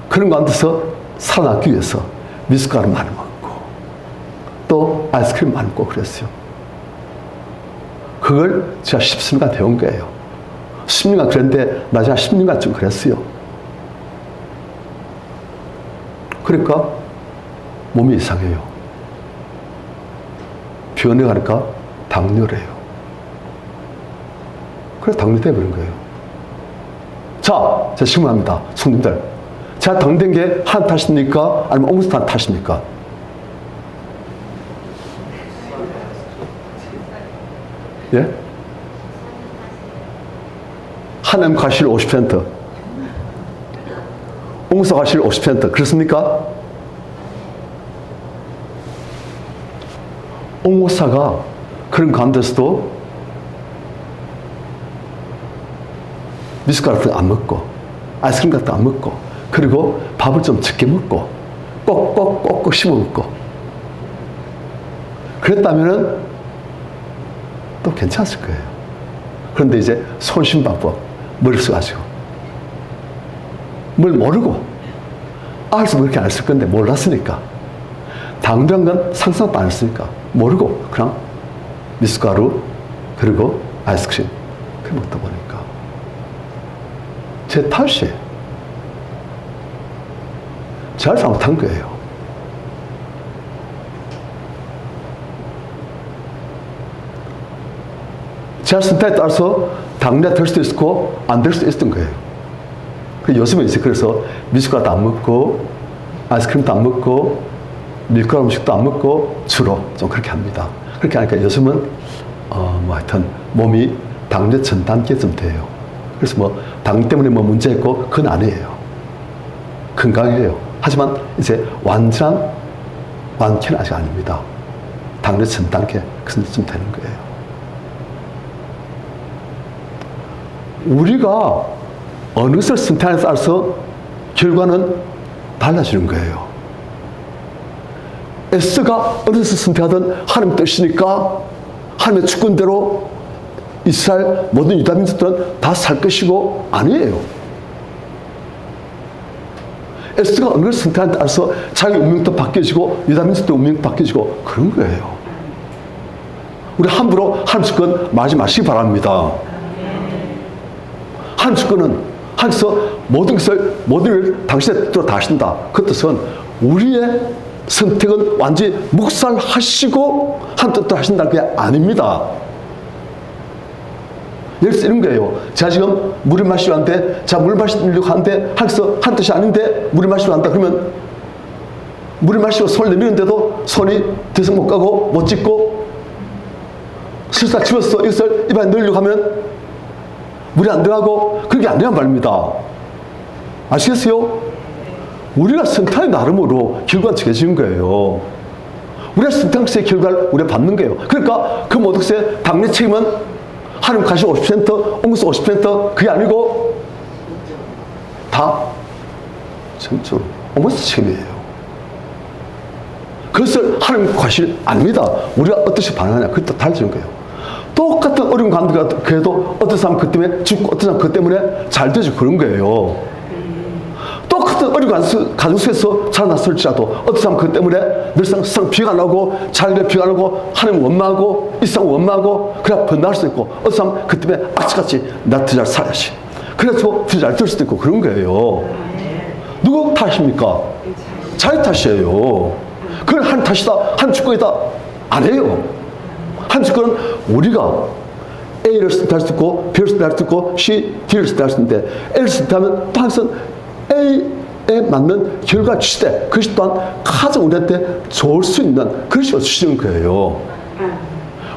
그런 가운데서 살아남기 위해서 미숫가루 많이 먹고 또 아이스크림 많이 먹고 그랬어요. 그걸 제가 10년간 배운 거예요. 10년간 그랬는데 나중에 한 10년간 좀 그랬어요. 그러니까 몸이 이상해요. 병원에 가니까 당뇨래요. 그래서 당뇨 돼버린 거예요. 자, 제가 질문합니다. 성님들. 제가 당뇨된 게 하나님 탓입니까? 아니면 옹수탄 탓입니까? 예? 하나님 과실 50%, 옹사 과실 50%, 그렇습니까? 옹사가 그런 가운데서도 미숫가루 같은 거 안 먹고, 아이스크림 같은 거 안 먹고, 그리고 밥을 좀 적게 먹고, 꼭꼭 씹어 먹고, 그랬다면은 또 괜찮았을 거예요. 그런데 이제 손신방법, 머리를 써가지고. 뭘 모르고, 알았으면 그렇게 안 했을 건데, 몰랐으니까. 당연한 건 상상도 안 했으니까. 모르고, 그냥 미숫가루, 그리고 아이스크림. 그렇게 먹다 보니까. 제 탓이에요. 제가 잘못한 거예요. 제가 선택에 따라서 당뇨가 될 수도 있고 안 될 수도 있었던 거예요. 요즘은 이제 그래서 미숫가루도 안 먹고 아이스크림도 안 먹고 밀가루 음식도 안 먹고 주로 좀 그렇게 합니다. 그렇게 하니까 요즘은 뭐 하여튼 몸이 당뇨 전 단계쯤 돼요. 그래서 뭐 당뇨 때문에 뭐 문제 있고 그건 아니에요. 건강해요. 하지만 이제 완전한 완쾌는 아직 아닙니다. 당뇨 전 단계 그 정도쯤 되는 거예요. 우리가 어느 것을 선택하느냐에 따라서 결과는 달라지는 거예요. 에스더가 어느 것을 선택하든 하나님 뜻이니까 하나님의 주권대로 이스라엘 모든 유다 민족들은 다 살 것이고 아니에요. 에스더가 어느 것을 선택하느냐에 따라서 자기 운명도 바뀌어지고 유다 민족도 운명도 바뀌어지고 그런 거예요. 우리 함부로 하나님 주권 말하지 마시기 바랍니다. 하나님 주권은 하나님께서 모든 일을 당신의 뜻대로 다 하신다. 그 뜻은 우리의 선택은 완전히 묵살하시고 하나님 뜻대로 하신다는 게 아닙니다. 예를 들어서 이런 거예요. 제가 지금 물을 마시려 하는데, 제가 물을 마시려고 하는데 하나님께서 한 뜻이 아닌데 물을 마시려 한다. 그러면 물을 마시려 손을 내미는데도 손이 더 이상 못 가고 못 찢고 실사 집어서 이것을 입안에 넣으려고 하면 물이 안 들어가고 그렇게 안 되란 말입니다. 아시겠어요? 우리가 선택의 나름으로 결과가 정해지는 거예요. 우리가 선택의 결과를 우리가 받는 거예요. 그러니까 그 모든 것의 당내 책임은 하나님 가시 50%, 옹수 50% 그게 아니고 다 전적으로 옹수 책임이에요. 그것을 하나님 과실 아닙니다. 우리가 어떻게 반응하냐 그게 또 달라지는 거예요. 똑같은 어려운 관계가 그래도 어떤 사람은 그 때문에 죽고 어떤 사람은 그 때문에 잘 되죠. 그런 거예요. 똑같은 어려운 가정 속에서 자라났을지라도 어떤 사람은 그 때문에 늘상 세상 비가 나고 자기를 비가 나고 하나님 원망하고 이 세상 원망하고 그래 번날 수도 있고 어떤 사람은 그 때문에 악착같이 나 더 잘 살아야지. 그래서 더 잘 될 수도 있고 그런 거예요. 누구 탓입니까? 자기 탓이에요. 그건 한 탓이다, 한 주권이다 아니에요. 한 주권은 우리가 A를 선택할 수 있고 B를 선택할 수 있고 C, D를 선택할 수 있는데 A를 선택하면 또 항상 A에 맞는 결과가 주시되 그것이 또한 가장 우리한테 좋을 수 있는 그것이 주시는 거예요.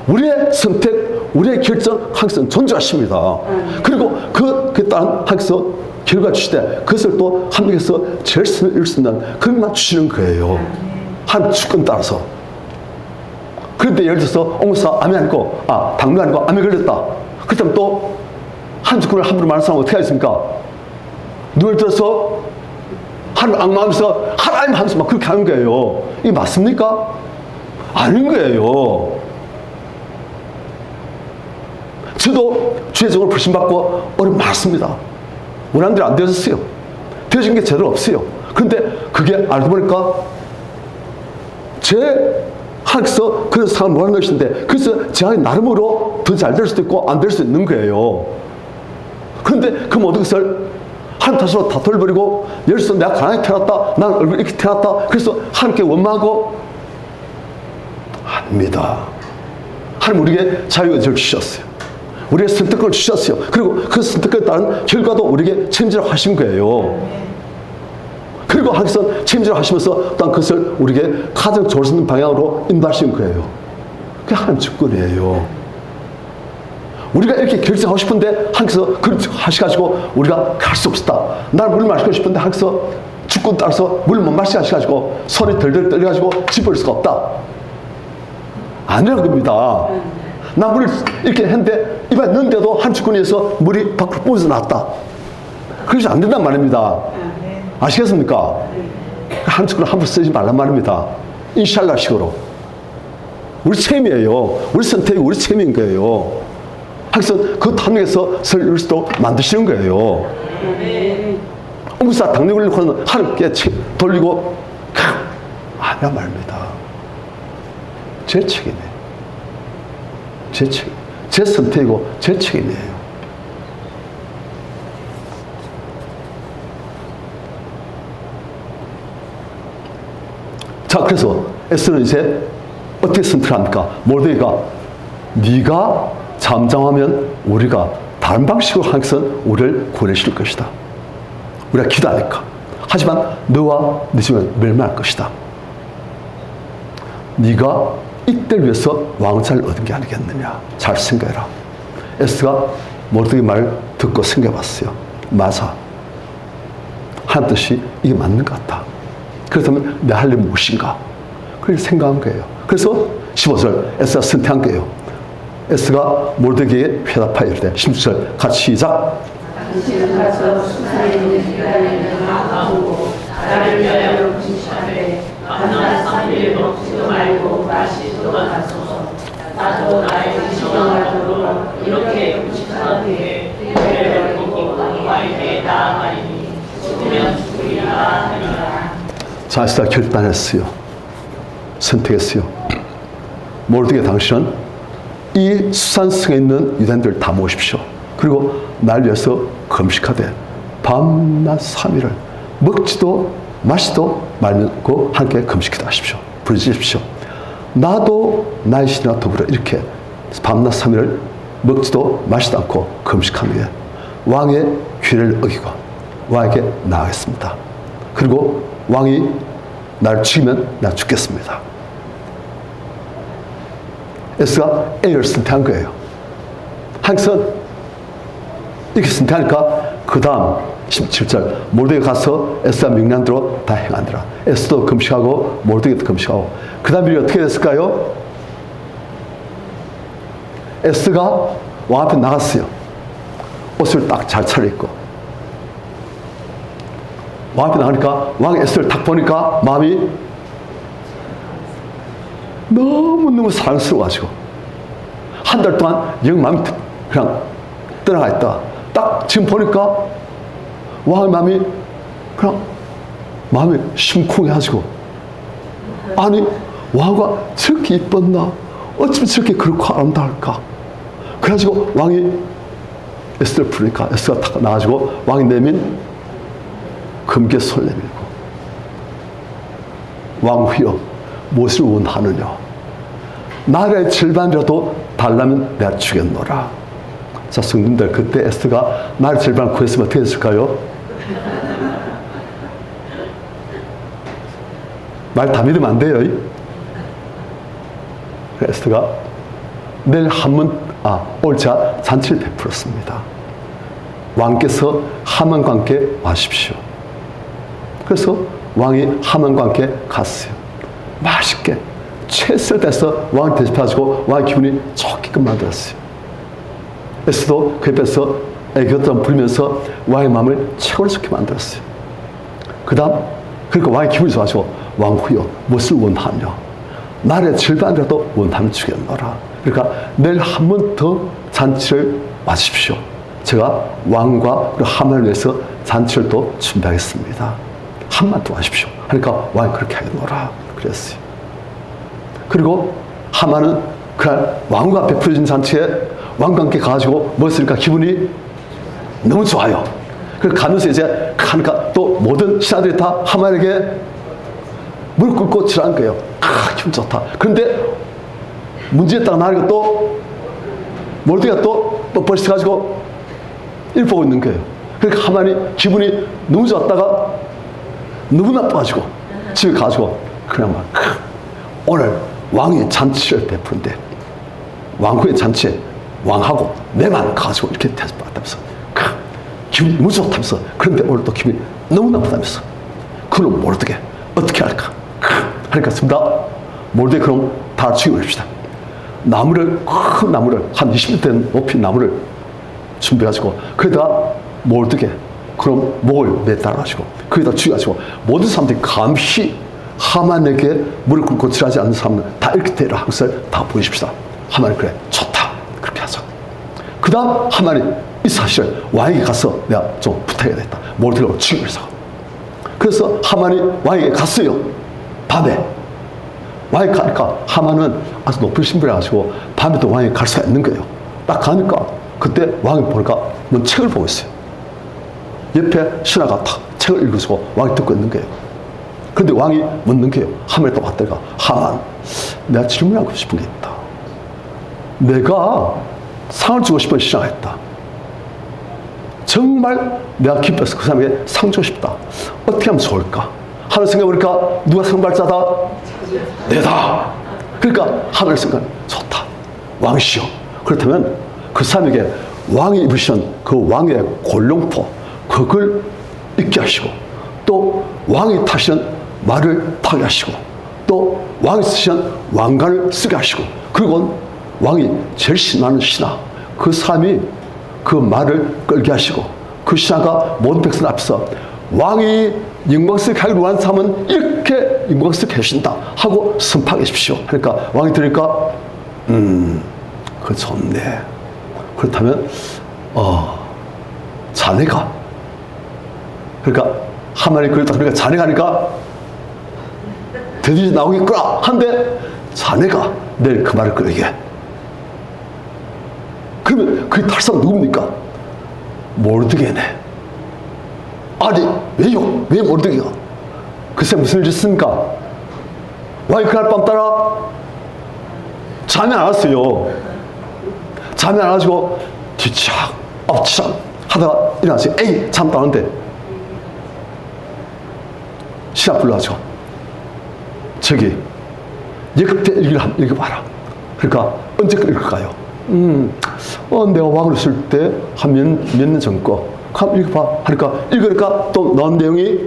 우리의 선택, 우리의 결정 항상 존중하십니다. 그리고 그에 따른 항상 결과 주시되 그것을 또 합력해서 제일 이룰 수 있는 그것만 주시는 거예요. 한 주권 따라서. 그런데 예를 들어서 옹사 암이 아니고 당뇨 아니고 암에 걸렸다. 그렇다면 또 한 주권을 함부로 말하는 사람은 어떻게 하겠습니까? 눈을 들어서 하나님 악마하면서 하나님 하면서 막 그렇게 하는 거예요. 이게 맞습니까? 아닌 거예요. 저도 주의적으로 불신받고 어려움 많습니다. 원하는 대로 안 되어졌어요. 되어진 게 제대로 없어요. 그런데 그게 알고 보니까 하나님께서 그런 상황을 몰아낸 것인데 그래서 제가 나름으로 더 잘 될 수도 있고 안 될 수도 있는 거예요. 그런데 그 모든 것을 한 탓으로 다 돌려버리고 예를 들어서 내가 가난하게 태어났다, 난 얼굴 이렇게 태어났다 그래서 하나님께 원망하고 아닙니다. 하나님 우리에게 자유의지를 주셨어요. 우리의 선택권을 주셨어요. 그리고 그 선택권에 따른 결과도 우리에게 책임지라고 하신 거예요. 그리고 하나님께서 책임지라고 하시면서 또한 그것을 우리에게 가장 좋을 수 있는 방향으로 인도하신 거예요. 그게 하나님 주권이에요. 우리가 이렇게 결정하고 싶은데 하나님께서 그렇게 하셔가지고 우리가 갈 수 없었다. 나는 물을 마시고 싶은데 하나님께서 주권 따라서 물을 못 마시게 하셔가지고 손이 덜덜 떨려가지고 집을 수가 없다. 아니라는 겁니다. 나 물을 이렇게 했는데 입에 넣는데도 한 주권에서 물이 밖으로 뿜어져 나왔다. 그래서 안 된단 말입니다. 아시겠습니까? 한 주권을 함부로 쓰지 말란 말입니다. 인샬라식으로. 우리 책임이에요. 우리 선택이 우리 책임인 거예요. 하여튼 그 탐욕에서 설 이룰 수도 만드시는 거예요. 옹사 당뇨 걸리고는 하나님께 돌리고 아니야 말입니다. 제 책임이에요. 제 책임. 제 선택이고 제 책임이에요. 자, 그래서 에스더는 이제 어떻게 선택을 합니까? 모르드게가 네가 잠잠하면 우리가 다른 방식으로 하나님께서는 우리를 구원하실 것이다. 우리가 기도하니까. 하지만 너와 네 집은 멸망할 것이다. 네가 이때를 위해서 왕자를 얻은 게 아니겠느냐. 잘 생각해라. 에스더가 모르드게 말을 듣고 생각해봤어요. 맞아. 하나님 뜻이 이게 맞는 것 같다. 그렇다면 내 할 일이 무엇인가? 그렇게 생각한 거예요. 그래서 15절 에스더가 선택한 거예요. 에스더가 모르드게에게 회답하여 이르되 16절 같이 시작. 당신은 가서 수사에 있는 유다인을 막아오고 나를 위하여 금식하되 만나 3일 먹지도 말고 마시지도 마소서. 나도 나의 지정하도록 이렇게 금식하기에 죄를 보고 왕에게 나아가리니 죽으면 죽으리라 하리라. 자, 에스더가 결단했어요. 선택했어요. 모르드게 당신은 이 수산성에 있는 유대인들 다 모으십시오. 그리고 날 위해서 금식하되 밤낮 3일을 먹지도 마시도 말고 함께 금식기도 하십시오. 부르짖으십시오. 나도 나의 신이나 더불어 이렇게 밤낮 3일을 먹지도 마시도 않고 금식한 후에 왕의 규례를 어기고 왕에게 나아가겠습니다. 그리고 왕이 나를 죽이면 나 죽겠습니다. 에스더가 A를 선택한 거예요. 하여튼 이렇게 선택하니까 그 다음 17절 모르드게 가서 에스더 명령대로 다 행하더라. 에스더도 금식하고 모르드게도 금식하고 그 다음 일이 어떻게 됐을까요? 에스더가 왕 앞에 나갔어요. 옷을 딱 잘 차려입고 왕 앞에 나가니까 왕이 에스더를 딱 보니까 마음이 너무너무 사랑스러워가지고 한 달 동안 영 마음이 그냥 떠나가 있다. 딱 지금 보니까 왕의 마음이 그냥 마음이 심쿵해가지고 아니 왕과 저렇게 이뻤나? 어쩜 저렇게 그렇고 아름다울까? 그래가지고 왕이 에스더를 부르니까 에스더가 딱 나가지고 왕이 내민 금괴 손 내밀고 왕후여 무엇을 원하느냐? 나라의 절반이라도 달라면 내가 주겠노라. 자, 성도님들, 그때 에스더가 나라의 절반을 구했으면 어떻게 됐을까요? 말 다 믿으면 안 돼요. 에스더가 내일 올자 잔치를 베풀었습니다. 왕께서 하만과 함께 와십시오. 그래서 왕이 하만과 함께 갔어요. 맛있게 최선을 다해서 왕을 대접해가지고 왕의 기분이 좋게끔 만들었어요. 에스더도 그 옆에서 애교도 부리면서 왕의 마음을 최고로 좋게 만들었어요. 그 다음 그러니까 왕의 기분이 좋아지고 왕후여 무엇을 원하냐? 나라의 절반이라도 원하면 주겠노라. 그러니까 내일 한 번 더 잔치를 마십시오. 제가 왕과 그리고 하만을 위해서 잔치를 또 준비하겠습니다. 한만 더 하십시오. 그러니까 왕이 그렇게 하겠노라 그랬어요. 그리고 하만은 그날 왕과 베풀어진 잔치에 왕과 함께 가가지고 먹었으니까 기분이 너무 좋아요. 그래서 가면서 이제 가니까 또 모든 신하들이 다 하만에게 무릎 꿇고 지랄한 거예요. 기분 좋다. 그런데 문제였다가 나니까 또 모르드게가 또 벌써가지고 일 보고 있는 거예요. 그러니까 하만이 기분이 너무 좋았다가 너무 나빠가지고 집에 가지고 그냥 막 오늘 왕의 잔치를 베푸는데 왕후의 잔치에 왕하고 내만 가지고 이렇게 대접받다면서 기분이 너무 좋다면서 그런데 오늘 또 기분이 너무 나쁘다면서 그놈 모르드게 어떻게 할까? 하니까 습니다. 모르드게 그럼 다 죽여버립시다. 나무를 큰 나무를 한 20m 된 높이 나무를 준비해가지고 거기다가 모르드게 그럼 목을 매달아가지고 거기다 죽여가지고 모든 사람들이 감히 하만에게 무릎 꿇고 지랄하지 않는 사람은 다 이렇게 되라 항상 다 보여줍시다. 하만이 그래 좋다 그렇게 하자. 그 다음 하만이 이 사실을 왕에게 가서 내가 좀 부탁해야겠다. 모르드게를 죽이기 위해서. 그래서 하만이 왕에게 갔어요. 밤에. 왕에 가니까 하만은 아주 높은 신분이라가지고 밤에도 왕에게 갈 수가 있는 거예요. 딱 가니까 그때 왕이 보니까 뭔 책을 보고 있어요. 옆에 신하가 탁 책을 읽어주고 왕이 듣고 있는 거예요. 그런데 왕이 묻는 게요. 하만이 또 왔다가 하만, 내가 질문하고 싶은 게 있다. 내가 상을 주고 싶은 신하가 있다. 정말 내가 기뻐서 그 사람에게 상 주고 싶다. 어떻게 하면 좋을까? 하는 생각해보니까 누가 상발자다? 내다. 그러니까 하늘 생각 좋다. 왕이시여. 그렇다면 그 사람에게 왕이 입으신 그 왕의 골룡포 그걸 입게 하시고 또 왕이 타시는 말을 타게 하시고 또 왕이 쓰시는 왕관을 쓰게 하시고 그리고 왕이 제일 신나는 신하 그 사람이 그 말을 끌게 하시고 그 신하가 모든 백성 앞에서 왕이 영광스럽게 하기를 원하는 사람은 이렇게 영광스럽게 하신다 하고 선포하게 하십시오. 그러니까 왕이 들으니까 그거 좋네. 그렇다면 자네가 그러니까 하만이 그랬다 그러니까 자네가 하니까 드디어 나오겠구나 한데 자네가 내일 그 말을 끌게. 그러면 그 탈사가 누굽니까? 모르드게네. 아니 왜요? 왜 모르드게가? 글쎄 무슨 일이 있습니까? 왕이 그날 밤 따라 잠이 안 왔어요. 잠이 안 와가지고 뒤치락 엎치락 하다가 일어나서 에이 잠 따는데 신하 불러가지고 저기 역대 일기를 한번 읽어봐라. 그러니까 언제 읽을까요? 내가 왕을 쓸 때 한 몇 년 전 거 한번 읽어봐 하니까 읽으니까 또 나온 내용이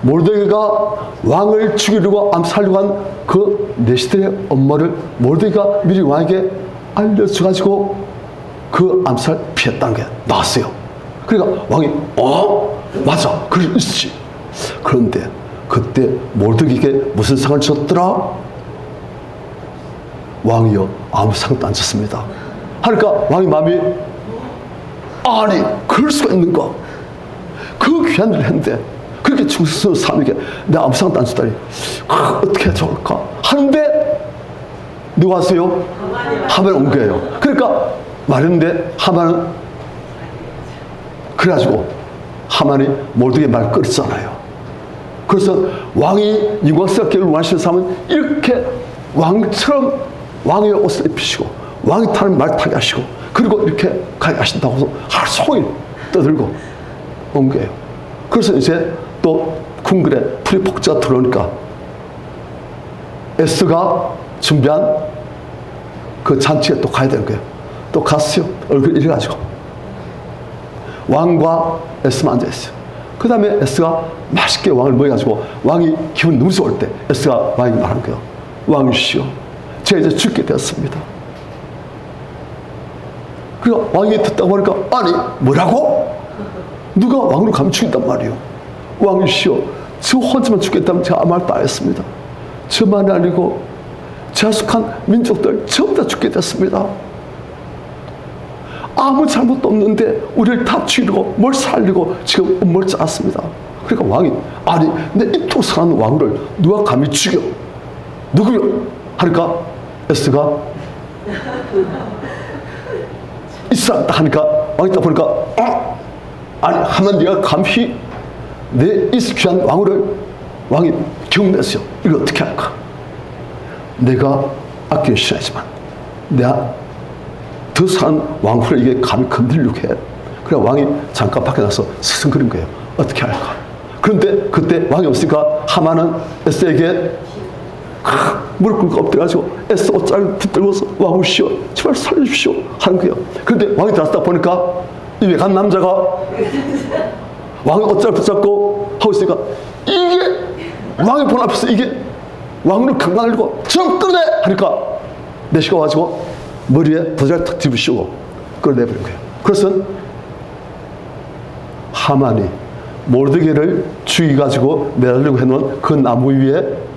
모르드게가 왕을 죽이려고 암살하려고 한 그 내시들의 업무를 모르드게가 미리 왕에게 알려줘가지고 그 암살 피했다는 게 나왔어요. 그러니까 왕이 맞아 그럴 수 있지. 그런데 그때 모르드게에게 무슨 상을 줬더라? 왕이요 아무 상도 안 줬습니다. 하니까 왕의 마음이 아니 그럴 수가 있는가? 그 귀한 일을 했는데 그렇게 충성스러운 사람에게 내가 아무 상도 안 줬다니 어떻게 해야 좋을까? 하는데 누가 왔어요? 하만이 온 거예요. 그러니까 말했는데 하만은 그래가지고 하만이 모르드게 말 끌었잖아요. 그래서 왕이 영광스럽게 원하시는 사람은 이렇게 왕처럼 왕의 옷을 입히시고 왕이 타는 말 타게 하시고 그리고 이렇게 가게 하신다고 해서 하루 종일 떠들고 온 거예요. 그래서 이제 또 궁궐에 풀이 폭주가 들어오니까 에스가 준비한 그 잔치에 또 가야 되는 거예요. 또 갔어요. 얼굴 이래가지고 왕과 에스만 앉아있어요. 그 다음에 에스가 맛있게 왕을 먹여가지고 왕이 기분 너무 좋을 때 에스가 왕에게 말한 거예요. 왕이시여 제가 이제 죽게 되었습니다. 그러니까 왕이 듣다고 하니까 아니 뭐라고? 누가 왕으로 가면 죽인단 말이에요. 왕이시여 저 혼자만 죽겠다면 제가 아무 말도 안 했습니다. 저만이 아니고 제가 속한 민족들 전부 다 죽게 됐습니다. 아무 잘못도 없는데 우리를 다 죽이려고 뭘 살리고 지금 음모를 짰습니다. 그러니까 왕이 아니 내 이토록 선한 왕을 누가 감히 죽여? 누구요? 하니까 에스가 이 사람 딱 하니까 왕이 딱 보니까 아니 하면 네가 감히 내 이 귀한 왕을 왕이 경멸했어요. 이거 어떻게 할까? 내가 아끼는 신하지만 내가 더 산 왕후를 이게 감히 건드리려고 해. 그래 왕이 잠깐 밖에 나서 스승거린 거예요. 어떻게 할까? 그런데 그때 왕이 없으니까 하만은 에스에게 무릎 꿇고 엎드려가지고 에스 옷자를 붙들고서 왕이시여 제발 살려주십시오 하는 거예요. 그런데 왕이 들어왔다 보니까 이 외간 남자가 왕의 옷자를 붙잡고 하고 있으니까 이게 왕의 본 앞에서 이게 왕을 강간을 들고 정 끌어내 하니까 내시가 와가지고 머리에 도자기를 탁 집으시고 끌어내버린 거예요. 그래서 하만이 모르드게를 죽여가지고 매달리고 해놓은 그 나무 위에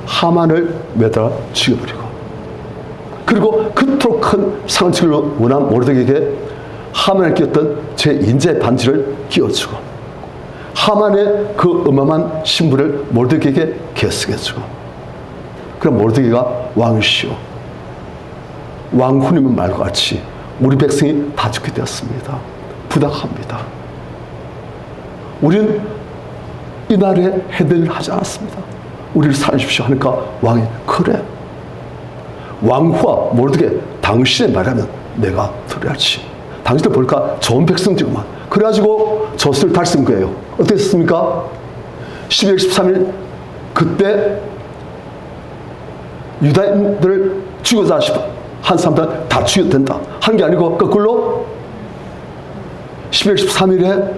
하만을 매달아 죽여버리고 그리고 그토록 큰 상처를 원한 모르드게에게 하만에 끼었던 제 인재 반지를 끼워주고 하만의 그 어마어마한 신분을 모르드게에게 계승해주고 그럼 모르드게가 왕이시오 왕후님은 말과 같이 우리 백성이 다 죽게 되었습니다. 부탁합니다. 우리는 이 나라에 해될 일 하지 않았습니다. 우리를 살려주십시오 하니까 왕이 그래 왕후와 모르드게 당신의 말하면 내가 들어야지. 당신들 보니까 좋은 백성들만 그래가지고 저수를 달쓴 거예요. 어떻게 했습니까? 12월 13일 그때 유다인들을 죽여자 한 사람들 다 죽여도 된다 한 게 아니고 거꾸로 12월 13일에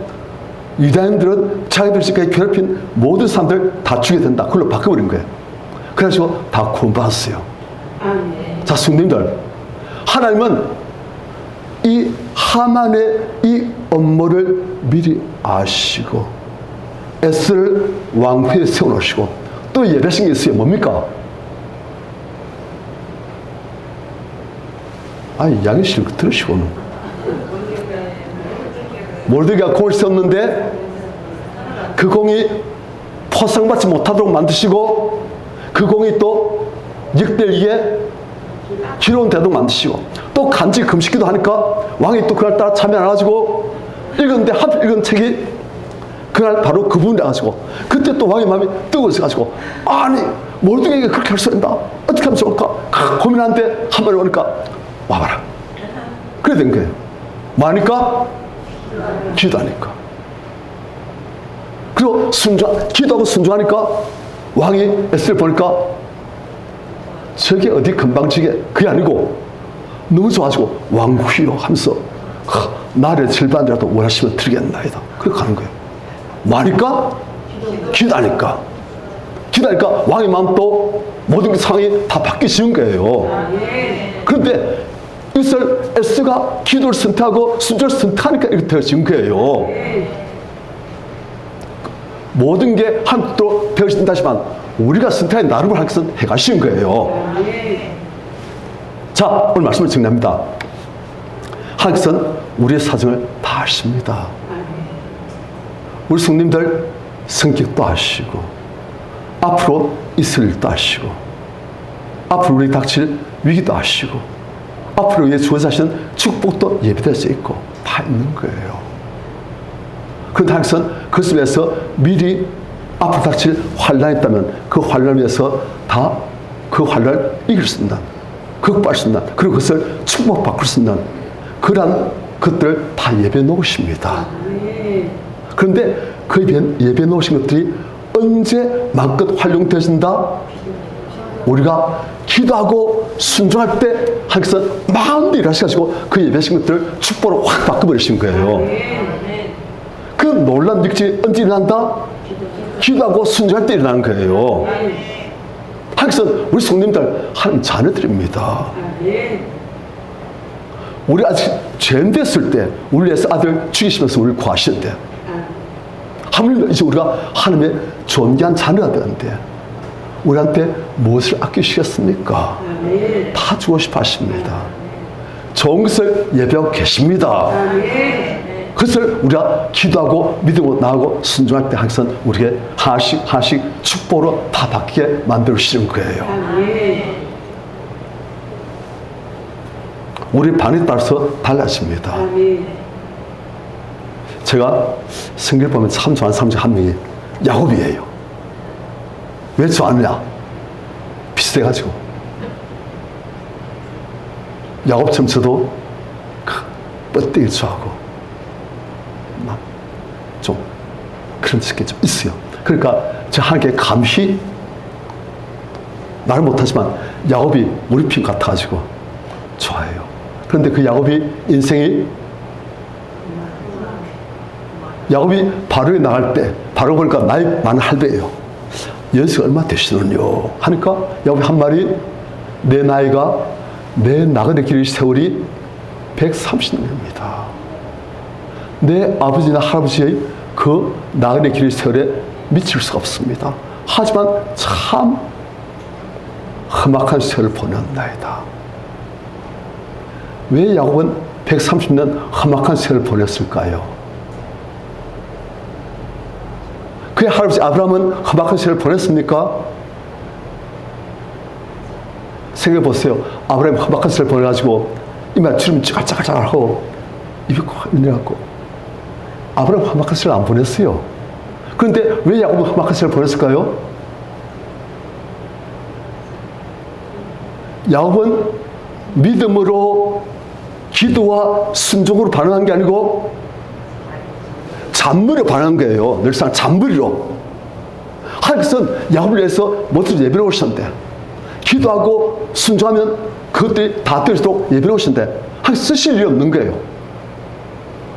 유다인들은 자기들 지금까지 괴롭힌 모든 사람들 다 죽여도 된다 그걸로 바꿔버린 거예요. 그래가지고 다 구원받았어요. 자, 성도님들, 하나님은 이 하만의 이 업무를 미리 아시고 에스를 왕후에 세워놓으시고 또 예배하신 게 있어요. 뭡니까? 이야기 실컷 들으시고는 모르드게가 공을 세웠는데 그 공이 포상받지 못하도록 만드시고 그 공이 또 역대기에 기로운 되도록 만드시고 또 간지 금식기도 하니까 왕이 또 그날따라 참여 안 해가지고 읽었는데 하필 읽은 책이 그날 바로 그 부분이 나가지고 그때 또 왕의 마음이 뜨거워져가지고 아니 모르드게에게 그렇게 할 수 있다 어떻게 하면 좋을까 고민하는데 한 번에 오니까 와봐라 그래 된 거예요. 뭐하니까? 기도하니까. 그리고 기도하고 순종하니까 왕이 에스를 보니까 저게 어디 금방지게 그게 아니고 너무 좋아지고 왕후요 하면서 나를 절반이라도 원하시면 드리겠나이다. 그렇게 가는 거예요. 뭐하니까? 기도하니까. 기도하니까 왕의 마음도 모든 상황이 다 바뀌시는 거예요. 그런데 이것을 에스가 기도를 선택하고 순종을 선택하니까 이렇게 되어진 거예요. 모든 게 한국도 되어진다지만 우리가 선택한 나름을 할 것은 해가시는 거예요. 자, 오늘 말씀을 정리합니다. 하나님께서는 우리의 사정을 다 아십니다. 우리 성님들 성격도 아시고 앞으로 있을 일도 아시고 앞으로 우리 닥칠 위기도 아시고 앞으로 위해 주어져 하시는 축복도 예비되어 있고 다 있는 거예요. 그런데 하나님께서는 그것을 위해서 미리 앞으로 닥칠 환란이 있다면 그 환란을 위해서 다 그 환란을 이길 수 있는 극복할 수 있는 그리고 그것을 축복받을 수 있는 그러한 것들을 다 예배해 놓으십니다. 그런데 그 예배해 놓으신 것들이 언제 마음껏 활용되어진다? 우리가 기도하고 순종할 때 하나님께서 마음대로 일하셔가지고 그 예배하신 것들을 축복으로 확 바꿔버리신 거예요. 그 놀라운 일이 언제 일어난다? 기도하고 순종할 때 일어나는 거예요. 하나님께서 우리 성님들 하나님 자녀들입니다. 우리 아직 죄인 됐을 때 우리 위해서 아들 죽이시면서 우리를 구하시는데 하물며 이제 우리가 하나님의 존귀한 자녀가 되는데 우리한테 무엇을 아끼시겠습니까? 다 주고 싶어 하십니다. 좋은 것을 예배하고 계십니다. 그것을 우리가 기도하고 믿음으로 나아가고 순종할 때 하나님께서는 우리에게 하나씩 하나씩 축복으로 다 바뀌게 만들어주시는 거예요. 우리 반에 따라서 달라집니다. 제가 성경을 보면 참 좋아하는 사람 중 한 명이 야곱이에요. 왜 좋아하느냐? 비슷해가지고. 야곱처럼 저도 뻗대기 좋아하고 막 좀 그런 게 좀 있어요. 그러니까 저 하나님께 감히 말 못하지만 야곱이 무리핀 같아가지고 좋아해요. 그런데 그 야곱이 인생이 야곱이 바로에 나갈 때 바로 보니까 나이 많은 할배예요. 연세가 얼마 되시느뇨 하니까 야곱이 한 말이 내 나이가 내 나그네 길의 세월이 130년입니다. 내 아버지나 할아버지의 그 나그네 길의 세월에 미칠 수가 없습니다. 하지만 참 험악한 세월을 보냈나이다. 왜 야곱은 130년 험악한 세월을 보냈을까요? 그의 할아버지 아브라함은 험악한 세월을 보냈습니까? 생각해 보세요. 아브라함이 험악한 세월을 보내가지고 이만 주름 찌글찌글하고 입이 꽉 내려갖고 아브라함 험악한 세월을 안 보냈어요. 그런데 왜 야곱은 험악한 세월을 보냈을까요? 야곱은 믿음으로 기도와 순종으로 반응한 게 아니고 잔머리로 반응한 거예요. 늘상 잔머리로. 하나님께서는 야곱을 위해서 모든 예배를 오셨는데 기도하고 순종하면 그것들이 다 되어지도록 예배를 오셨는데 하나님 쓰실 일이 없는 거예요.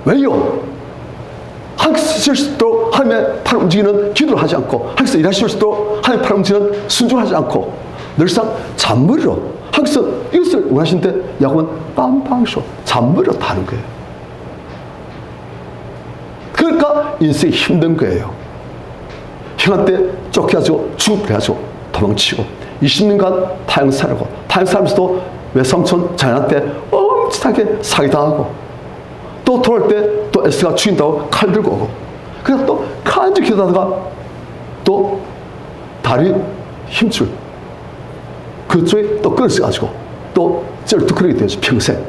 왜요? 하나님 쓰실 수 있도록 하나님의 팔 움직이는 기도를 하지 않고 하나님께서 일하실 수 있도록 하나님의 팔 움직이는 순종을 하지 않고 늘상 잔머리로 하나님께서 이것을 원하시는데 야곱은 빰빰쇼 잔머리로 다는 거예요. 그러니까 인생이 힘든 거예요. 형한 때 쫓겨가지고 죽어가지고 도망치고 20년간 타향 살고 타향 살면서도 외삼촌 자연한테 엄청나게 사기당하고 또 돌아올 때 또 에스가 죽인다고 칼 들고 오고 그래서 또 간절히 기도하다가 또 다리 힘줄 그쪽에 또 끊어져가지고 또 쩔뚝거리게 되죠. 평생.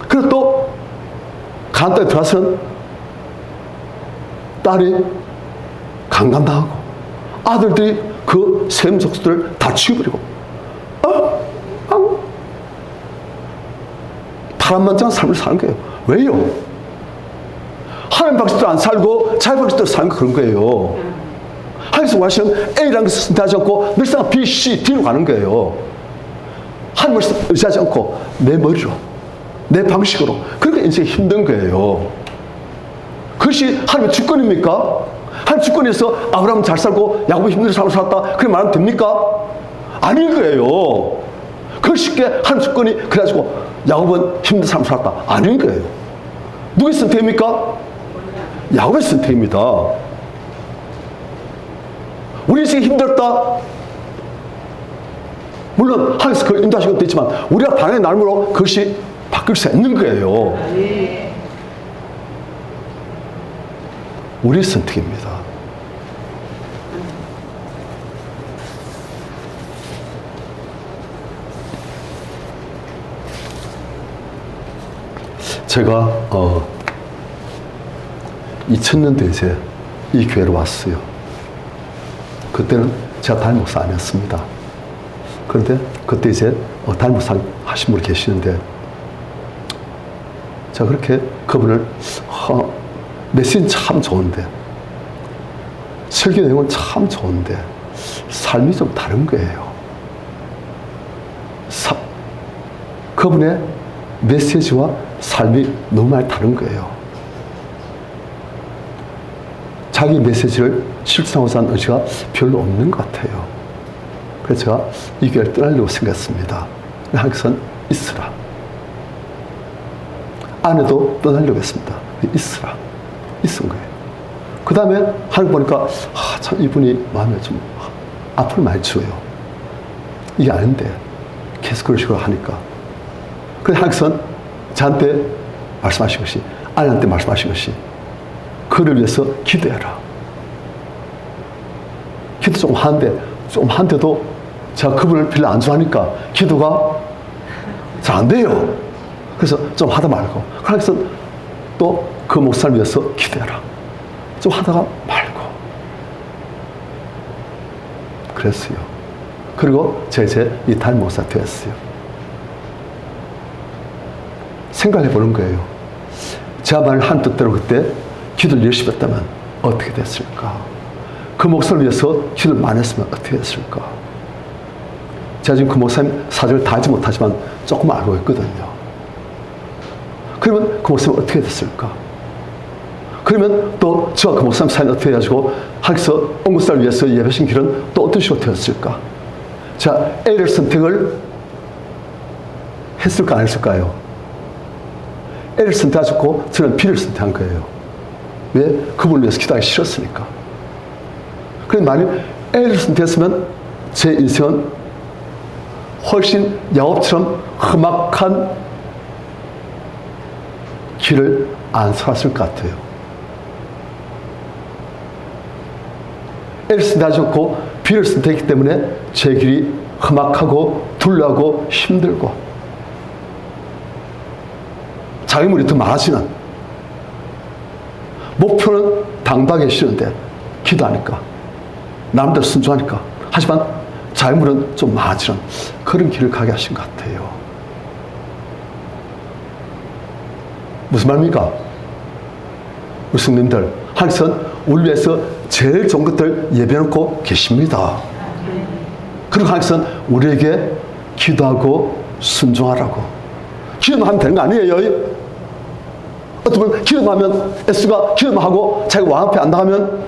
그리고 또 간단히 들어와서는 딸이 강간당하고 아들들이 그 샘속수들을 다 죽여버리고 파란만장한 삶을 사는 거예요. 왜요? 하나님 방식대로 안 살고 자기 방식대로 사는 거 그런 거예요. 하나님께서 원하시는 A라는 것을 선택하지 않고 늘상 B, C, D로 가는 거예요. 하나님을 의지하지 않고 내 머리로 내 방식으로. 그러니까 인생이 힘든 거예요. 그것이 하나님의 주권입니까? 하나님 주권에서 아브라함은 잘 살고 야곱은 힘든 삶을 살았다 그렇게 말하면 됩니까? 아닌 거예요. 그걸 쉽게 하나님 주권이 그래가지고 야곱은 힘든 삶을 살았다 아닌 거예요. 누구의 선택입니까? 야곱의 선택입니다. 우리 인생이 힘들었다. 물론 하나님께서 그걸 인도하신 것도 있지만 우리가 반응의 나름으로 그것이 바뀔 수 있는 거예요. 우리의 선택입니다. 제가 2000년도에 이제 이 교회로 왔어요. 그때는 제가 담임 목사 아니었습니다. 그런데 그때 이제 담임 목사 하신 분이 계시는데 제가 그렇게 그분을 메시지는 참 좋은데 설교 내용은 참 좋은데 삶이 좀 다른 거예요. 그분의 메시지와 삶이 너무 많이 다른 거예요. 자기 메시지를 실천하고자 하는 의지가 별로 없는 것 같아요. 그래서 제가 이 교회를 떠나려고 생각했습니다. 하나님께서는 있으라. 아내도 떠나려고 했습니다. 있으라. 있은 거예요. 그 다음에 하나님 보니까 참 이분이 마음에 좀 아픔을 많이 줘요. 이게 아닌데 계속 그런 식으로 하니까. 그래서 하나님께서는 저한테 말씀하신 것이 아내한테 말씀하신 것이 그를 위해서 기도해라. 기도 조금 하는데도 제가 그분을 별로 안 좋아하니까 기도가 잘 안 돼요. 그래서 좀 하다 말고 하나님께서 또 그 목사를 위해서 기도해라. 좀 하다가 말고 그랬어요. 그리고 제가 이제 이 담임 목사 되었어요. 생각해 보는 거예요. 제가 만약 한 뜻대로 그때 기도를 열심히 했다면 어떻게 됐을까? 그 목사를 위해서 기도를 많이 했으면 어떻게 됐을까? 제가 지금 그 목사님 사정을 다 알지 못하지만 조금 알고 있거든요. 그러면 그 목사님은 어떻게 됐을까? 그러면 또 저와 그 목사님 사이는 어떻게 해가지고 하기서 온국사를 위해서 예배신 길은 또 어떤 식으로 되었을까? 자, A를 선택을 했을까 안 했을까요? A를 선택하셨고 저는 B를 선택한 거예요. 왜? 그분을 위해서 기도하기 싫었으니까. 그래서 만약 A를 선택했으면 제 인생은 훨씬 야곱처럼 험악한 길을 안 살았을 것 같아요. L을 선택하셨고 B를 선택했기 때문에 제 길이 험악하고 둘러하고 힘들고 장애물이 더 많아지는, 목표는 당당하게 쉬는데 기도하니까 남들 순종하니까, 하지만 장애물은 좀 많아지는 그런 길을 가게 하신 것 같아요. 무슨 말입니까? 우리 성님들, 하나님께서는 우리 위해서 제일 좋은 것들 예배해놓고 계십니다. 그리고 하나님께서는 우리에게 기도하고 순종하라고. 기도만 하면 되는 거 아니에요? 어떤 분은 기도만 하면 에스가 기도만 하고 자기가 왕 앞에 앉아가면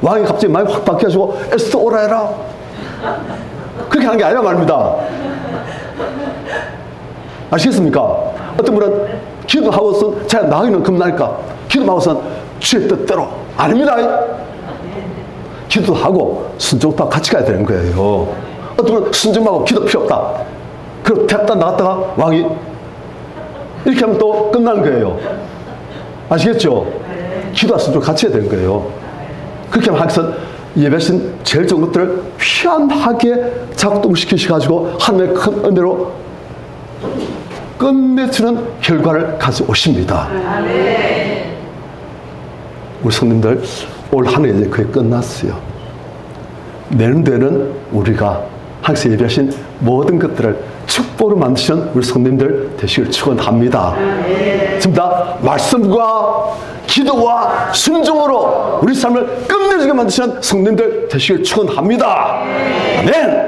왕이 갑자기 마음이 확 바뀌어가지고 에스더 오라 해라. 그렇게 하는 게 아니라 말입니다. 아시겠습니까? 어떤 분은 기도하고선 자기가 나가기는 겁나니까 기도하고선 주의 뜻대로. 아닙니다. 기도하고 순종도 같이 가야 되는 거예요. 어떤 분은 순종하고 기도 필요 없다. 그럼 됐다 나갔다가 왕이 이렇게 하면 또 끝나는 거예요. 아시겠죠? 기도와 순종 같이 해야 되는 거예요. 그렇게 하면 하나님께서는 예배신 제일 좋은 것들을 희한하게 작동시키셔가지고 하나님의 큰 은혜로 끝내주는 결과를 가져오십니다. 우리 성님들, 올 한 해 이제 거의 끝났어요. 내년도에는 우리가 하나님께서 예배하신 모든 것들을 축복으로 만드시는 우리 성님들 되시길 축원합니다. 지금 다 말씀과 기도와 순종으로 우리 삶을 끝내주게 만드시는 성님들 되시길 축원합니다. 아멘.